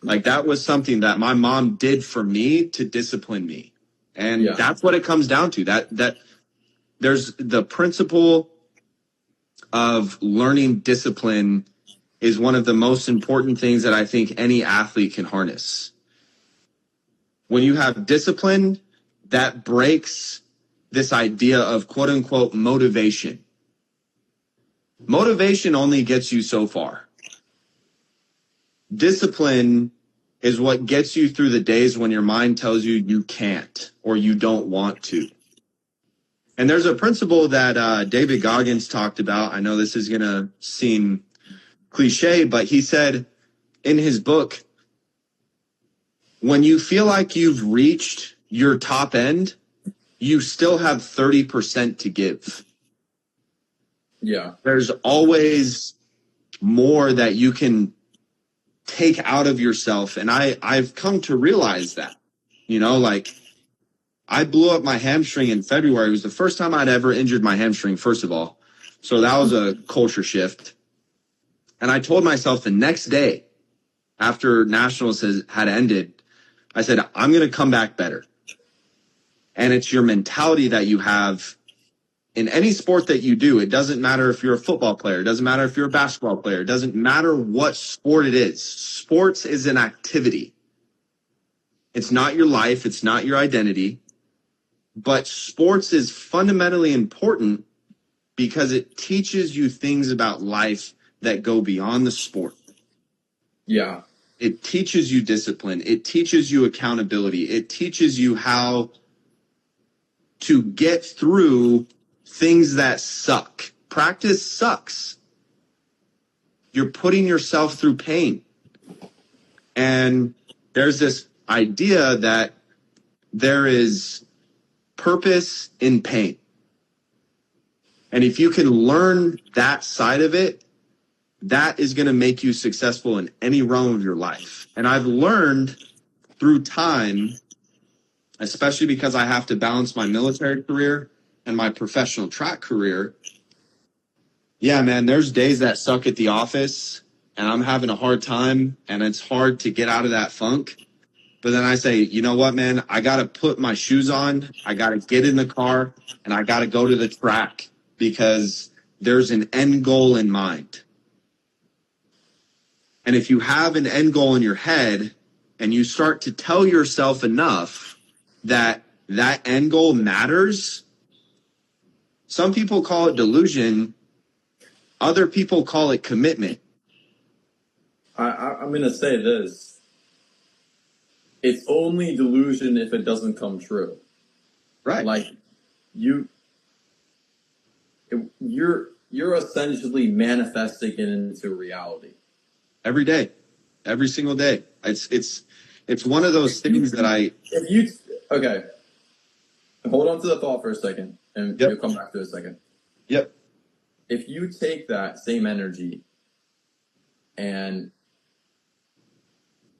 Like that was something that my mom did for me to discipline me. And yeah. that's what it comes down to. That there's the principle of learning discipline is one of the most important things that I think any athlete can harness. When you have discipline, that breaks this idea of quote unquote motivation. Motivation only gets you so far. Discipline is what gets you through the days when your mind tells you you can't or you don't want to. And there's a principle that David Goggins talked about. I know this is going to seem cliche, but he said in his book, when you feel like you've reached your top end, you still have 30% to give. Yeah. There's always more that you can take out of yourself. And I've come to realize that, like I blew up my hamstring in February. It was the first time I'd ever injured my hamstring, first of all. So that was a culture shift. And I told myself the next day after nationals had ended, I said, I'm going to come back better. And it's your mentality that you have in any sport that you do. It doesn't matter if you're a football player. It doesn't matter if you're a basketball player. It doesn't matter what sport it is. Sports is an activity. It's not your life. It's not your identity. But sports is fundamentally important because it teaches you things about life that go beyond the sport. Yeah. It teaches you discipline. It teaches you accountability. It teaches you how to get through things that suck. Practice sucks. You're putting yourself through pain. And there's this idea that there is purpose in pain. And if you can learn that side of it, that is going to make you successful in any realm of your life. And I've learned through time, especially because I have to balance my military career and my professional track career. Yeah, man, there's days that suck at the office and I'm having a hard time and it's hard to get out of that funk. But then I say, you know what, man, I got to put my shoes on. I got to get in the car and I got to go to the track because there's an end goal in mind. And if you have an end goal in your head and you start to tell yourself enough that that end goal matters, some people call it delusion. Other people call it commitment. I'm going to say this. It's only delusion if it doesn't come true. Right. Like you're essentially manifesting it into reality. Every day. Every single day. It's one of those things that okay. Hold on to the thought for a second and Yep. we'll come back to it in a second. Yep. If you take that same energy and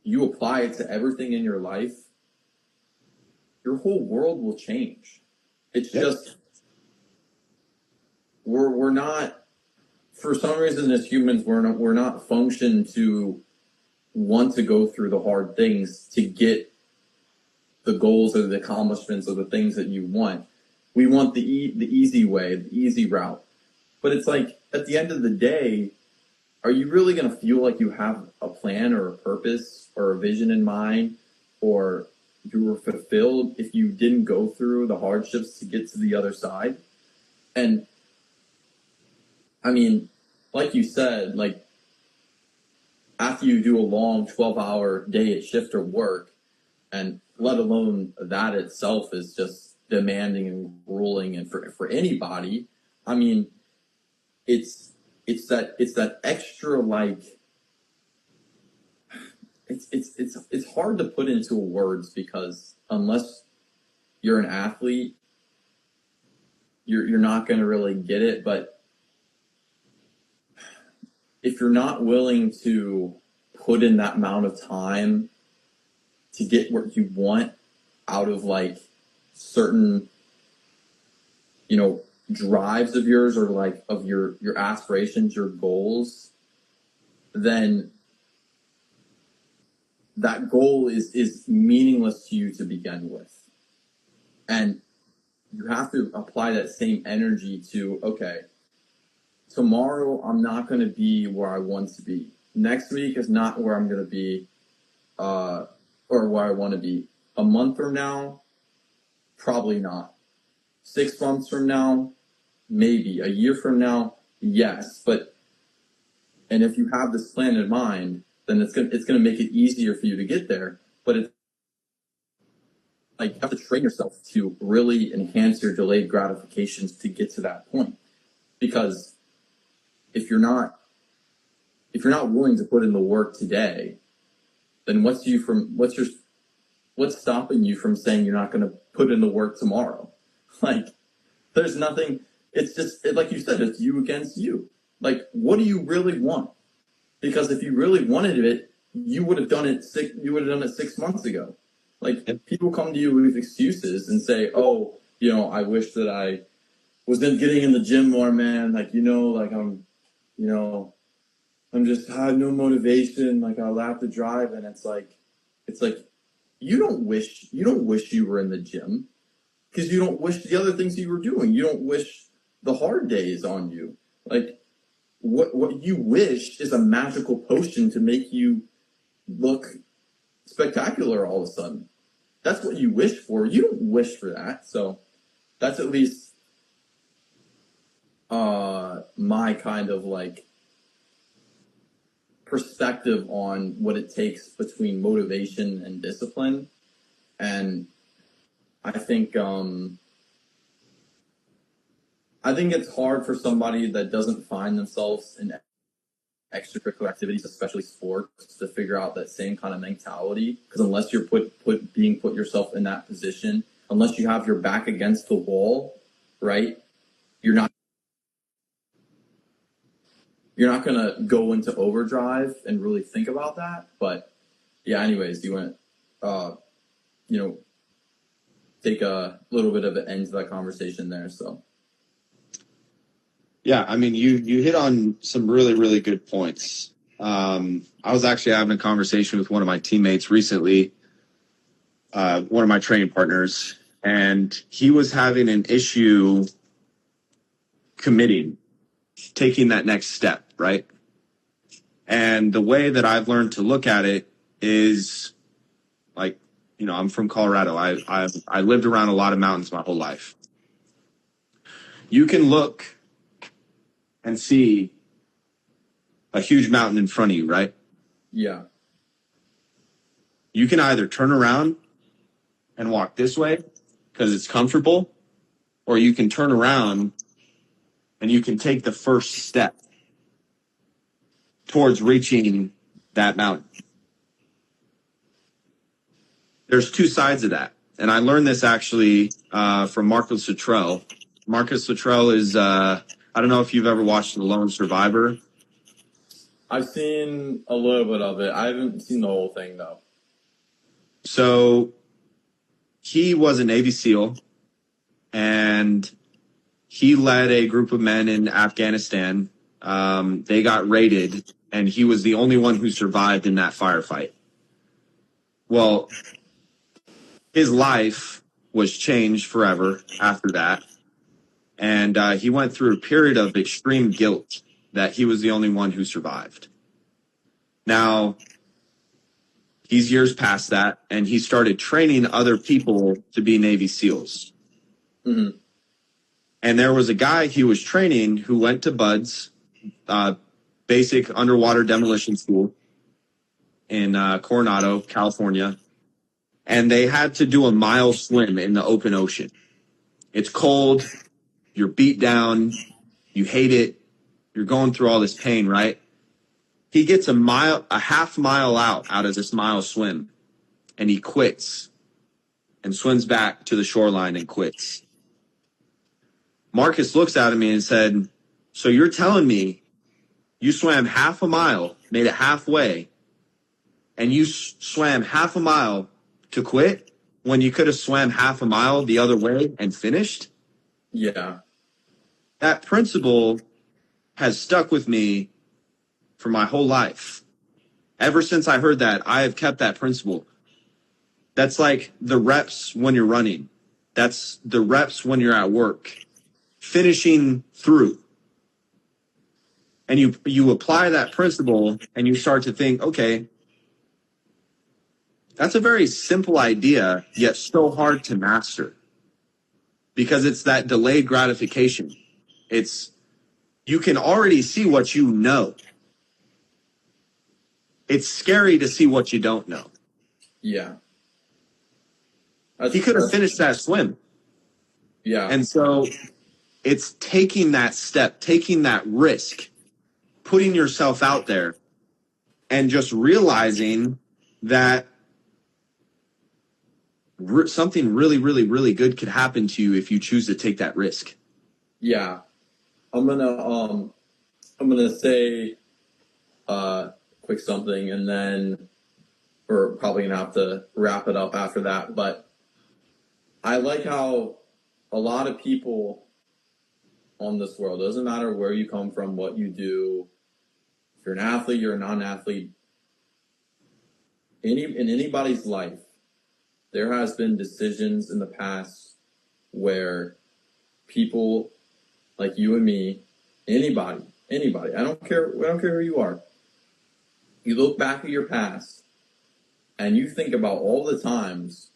you apply it to everything in your life, your whole world will change. It's Yep. just we're not, for some reason as humans, we're not functioned to want to go through the hard things to get the goals or the accomplishments or the things that you want. We want the easy way, the easy route. But it's like at the end of the day, are you really going to feel like you have a plan or a purpose or a vision in mind, or you were fulfilled if you didn't go through the hardships to get to the other side? And I mean, like you said, like after you do a long 12-hour day at shift or work, and let alone that itself is just demanding and grueling, and for anybody, I mean, it's that extra, like it's hard to put into words, because unless you're an athlete, you're not going to really get it. But if you're not willing to put in that amount of time to get what you want out of like certain, drives of yours, or like of your aspirations, your goals, then that goal is meaningless to you to begin with. And you have to apply that same energy to, okay, tomorrow I'm not going to be where I want to be. Next week is not where I'm going to be, or where I want to be. A month from now, probably not. 6 months from now, maybe. A year from now, yes. And if you have this plan in mind, then it's gonna make it easier for you to get there. But it's like you have to train yourself to really enhance your delayed gratifications to get to that point. Because if you're not willing to put in the work today, then what's stopping you from saying you're not going to put in the work tomorrow? Like, there's nothing. It's just like you said, it's you against you. Like, what do you really want? Because if you really wanted it, you would have done it 6 months ago. Like, people come to you with excuses and say, "Oh, I wish that I was getting in the gym more, man. Like, like I'm just I have no motivation. Like, I'll have to drive." And it's like you don't wish you were in the gym, because you don't wish the other things you were doing. You don't wish the hard days on you. Like, what you wish is a magical potion to make you look spectacular all of a sudden. That's what you wish for. You don't wish for that. So that's at least my kind of like perspective on what it takes between motivation and discipline. And I think it's hard for somebody that doesn't find themselves in extracurricular activities, especially sports, to figure out that same kind of mentality. Because unless you're put yourself in that position, unless you have your back against the wall, right, you're not gonna go into overdrive and really think about that. But yeah, anyways, you want to take a little bit of an end to that conversation there. So Yeah, I mean, you hit on some really, really good points. I was actually having a conversation with one of my teammates recently, one of my training partners, and he was having an issue committing, taking that next step, right? And the way that I've learned to look at it is like, I'm from Colorado. I lived around a lot of mountains my whole life. You can look and see a huge mountain in front of you, right? yeah, You can either turn around and walk this way because it's comfortable, or you can turn around and you can take the first step towards reaching that mountain. There's two sides of that. And I learned this actually from Marcus Luttrell. Marcus Luttrell is, I don't know if you've ever watched The Lone Survivor. I've seen a little bit of it. I haven't seen the whole thing, though. So he was a Navy SEAL, and he led a group of men in Afghanistan. They got raided, and he was the only one who survived in that firefight. Well, his life was changed forever after that. And he went through a period of extreme guilt that he was the only one who survived. Now, he's years past that, and he started training other people to be Navy SEALs. Mm-hmm. And there was a guy he was training who went to BUDS, basic underwater demolition school in Coronado, California. And they had to do a mile swim in the open ocean. It's cold. You're beat down. You hate it. You're going through all this pain, right? He gets a half mile out of this mile swim, and he quits and swims back to the shoreline and quits. Marcus looks at me and said, so you're telling me you swam half a mile, made it halfway, and you swam half a mile to quit when you could have swam half a mile the other way and finished? Yeah. That principle has stuck with me for my whole life. Ever since I heard that, I have kept that principle. That's like the reps when you're running. That's the reps when you're at work. Finishing through. And you apply that principle and you start to think, okay, that's a very simple idea, yet so hard to master. Because it's that delayed gratification. You can already see what you know. It's scary to see what you don't know. Yeah. He could have finished that swim. Yeah. And so it's taking that step, taking that risk, putting yourself out there, and just realizing that something really, really, really good could happen to you if you choose to take that risk. Yeah. I'm gonna say quick something, and then we're probably gonna have to wrap it up after that. But I like how a lot of people on this world, doesn't matter where you come from, what you do, if you're an athlete, you're a non-athlete, in anybody's life, there has been decisions in the past where people like you and me, anybody, I don't care who you are, you look back at your past and you think about all the times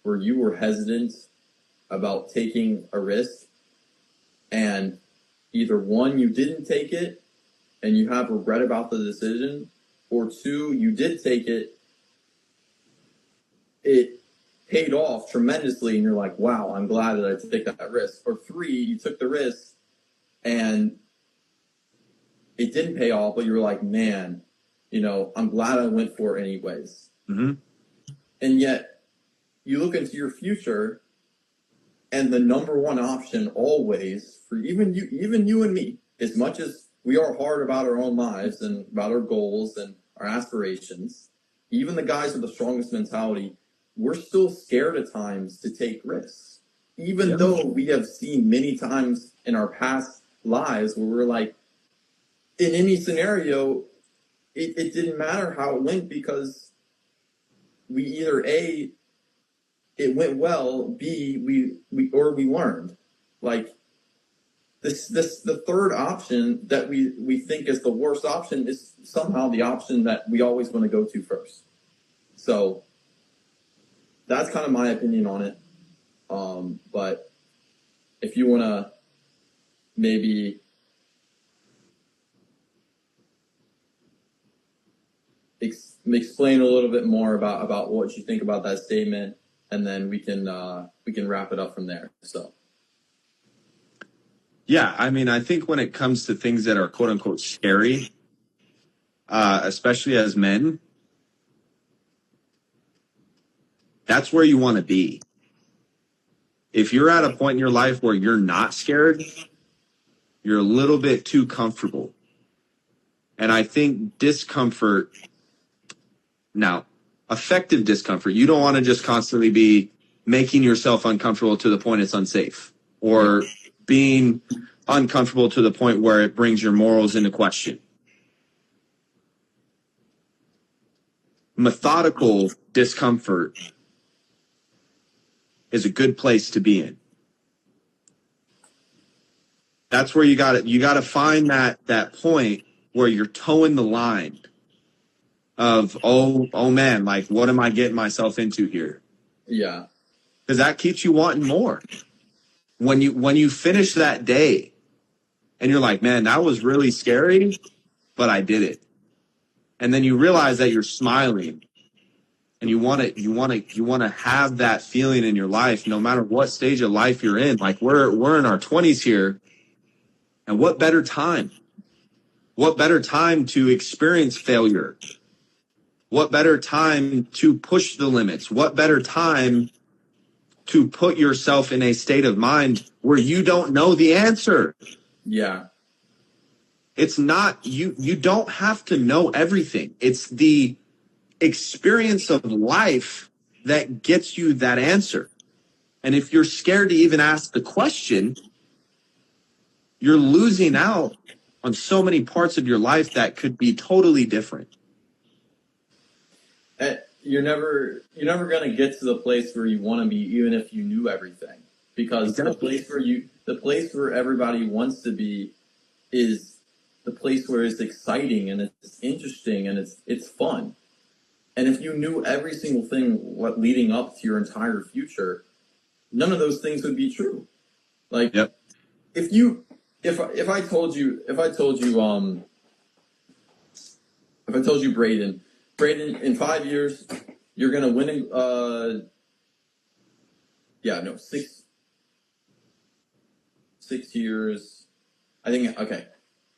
where you were hesitant about taking a risk, and either one, you didn't take it and you have regret about the decision, or two, you did take it, it paid off tremendously, and you're like, wow, I'm glad that I took that risk. Or three, you took the risk and it didn't pay off, but you were like, man, I'm glad I went for it anyways. Mm-hmm. And yet you look into your future, and the number one option always for even you and me, as much as we are hard about our own lives and about our goals and our aspirations, even the guys with the strongest mentality, we're still scared at times to take risks. Even though we have seen many times in our past lives where we're like, in any scenario, it didn't matter how it went, because we either A, it went well, B, we learned. Like the third option that we think is the worst option is somehow the option that we always want to go to first. So that's kind of my opinion on it. But if you want to maybe explain a little bit more about what you think about that statement, and then we can wrap it up from there. So. Yeah, I mean, I think when it comes to things that are quote unquote scary, especially as men, that's where you want to be. If you're at a point in your life where you're not scared, you're a little bit too comfortable. And I think discomfort, now, effective discomfort, you don't want to just constantly be making yourself uncomfortable to the point it's unsafe, or being uncomfortable to the point where it brings your morals into question. Methodical discomfort is a good place to be in. That's where you got to find that point where you're towing the line of, oh man, like, what am I getting myself into here? Yeah. Because that keeps you wanting more. When you finish that day and you're like, man, that was really scary, but I did it. And then you realize that you're smiling, and you want to have that feeling in your life, no matter what stage of life you're in. Like, we're in our 20s here, and what better time? What better time to experience failure? What better time to push the limits? What better time to put yourself in a state of mind where you don't know the answer? Yeah. It's not, you don't have to know everything. It's the experience of life that gets you that answer. And if you're scared to even ask the question, you're losing out on so many parts of your life that could be totally different. You're never going to get to the place where you want to be, even if you knew everything, because Exactly. the place where everybody wants to be is the place where it's exciting and it's interesting and it's fun. And if you knew every single thing leading up to your entire future, none of those things would be true. Like, Yep. if I told you Braeden, in 5 years you're gonna win six years. I think, okay,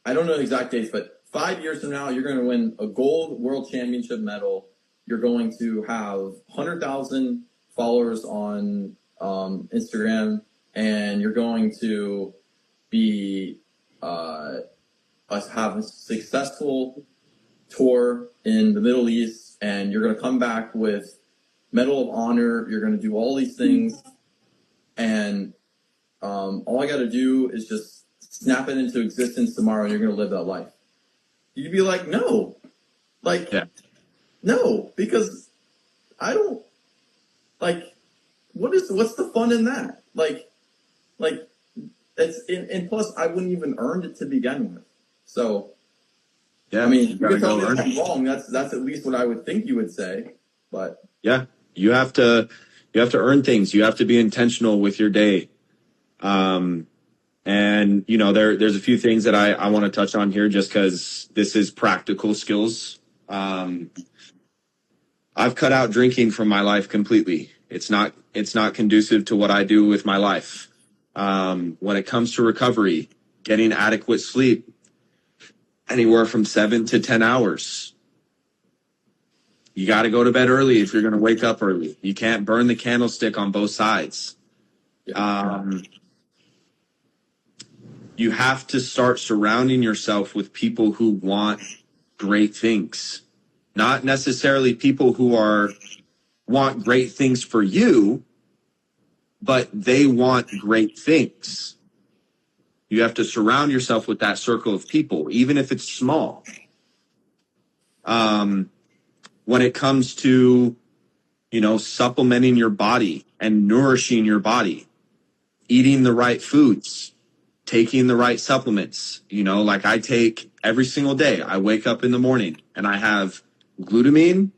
I don't know the exact dates, but 5 years from now you're gonna win a gold world championship medal. You're going to have 100,000 followers on Instagram, and you're going to be have a successful tour in the Middle East, and you're going to come back with Medal of Honor. You're going to do all these things, and all I got to do is just snap it into existence tomorrow, and you're going to live that life. You'd be like, no, like, Yeah. no, because I don't like. What's the fun in that? Like it's and plus I wouldn't even earned it to begin with. So Yeah. I mean, you gotta can tell me go that I'm wrong. That's at least what I would think you would say. But yeah, you have to earn things. You have to be intentional with your day. And there's a few things that I want to touch on here, just because this is practical skills. I've cut out drinking from my life completely. It's not conducive to what I do with my life. When it comes to recovery, getting adequate sleep, anywhere from 7 to 10 hours. You got to go to bed early if you're going to wake up early. You can't burn the candlestick on both sides. You have to start surrounding yourself with people who want great things, not necessarily people who want great things for you, but they want great things. You have to surround yourself with that circle of people, even if it's small. When it comes to, supplementing your body and nourishing your body, eating the right foods, taking the right supplements, like I take every single day. I wake up in the morning and I have glutamine,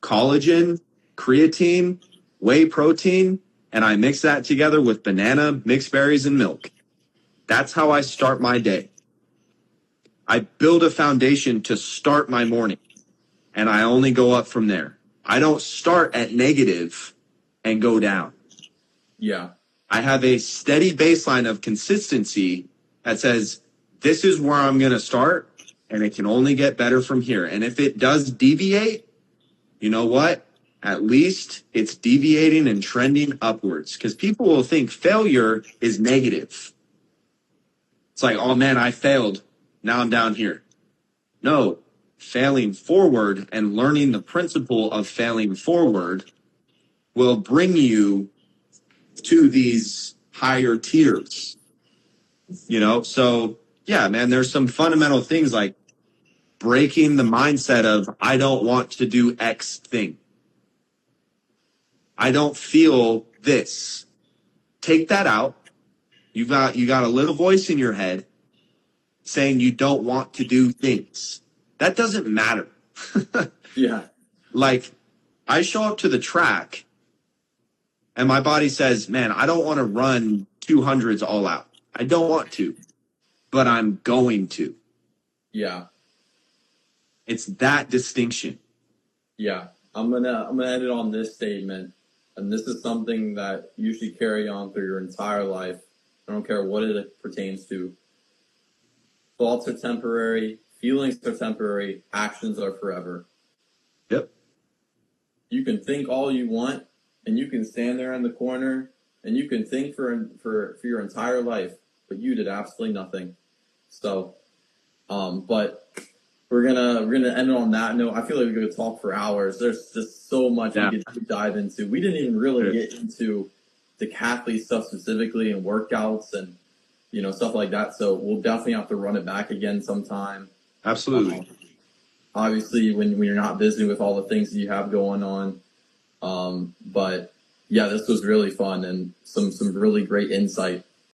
collagen, creatine, whey protein, and I mix that together with banana, mixed berries, and milk. That's how I start my day. I build a foundation to start my morning, and I only go up from there. I don't start at negative and go down. yeah, I have a steady baseline of consistency that says, this is where I'm going to start, and it can only get better from here. And if it does deviate, you know what? At least it's deviating and trending upwards, because people will think failure is negative. It's like, oh man, I failed. Now I'm down here. No, failing forward and learning the principle of failing forward will bring you to these higher tiers. So yeah, man, there's some fundamental things like breaking the mindset of I don't want to do X thing. I don't feel this. Take that out. You got a little voice in your head saying you don't want to do things. That doesn't matter. Yeah. Like, I show up to the track and my body says, man, I don't want to run 200s all out. I don't want to, but I'm going to. Yeah. It's that distinction. Yeah. I'm gonna end it on this statement. And this is something that you should carry on through your entire life. I don't care what it pertains to. Thoughts are temporary, feelings are temporary, actions are forever. Yep. You can think all you want, and you can stand there in the corner, and you can think for your entire life, but you did absolutely nothing. So, but we're gonna end it on that note. I feel like we could talk for hours. There's just so much we could dive into. We didn't even really get into decathlete stuff specifically and workouts and stuff like that. So we'll definitely have to run it back again sometime. Absolutely. Obviously, when you're not busy with all the things that you have going on. But yeah, this was really fun and some really great insight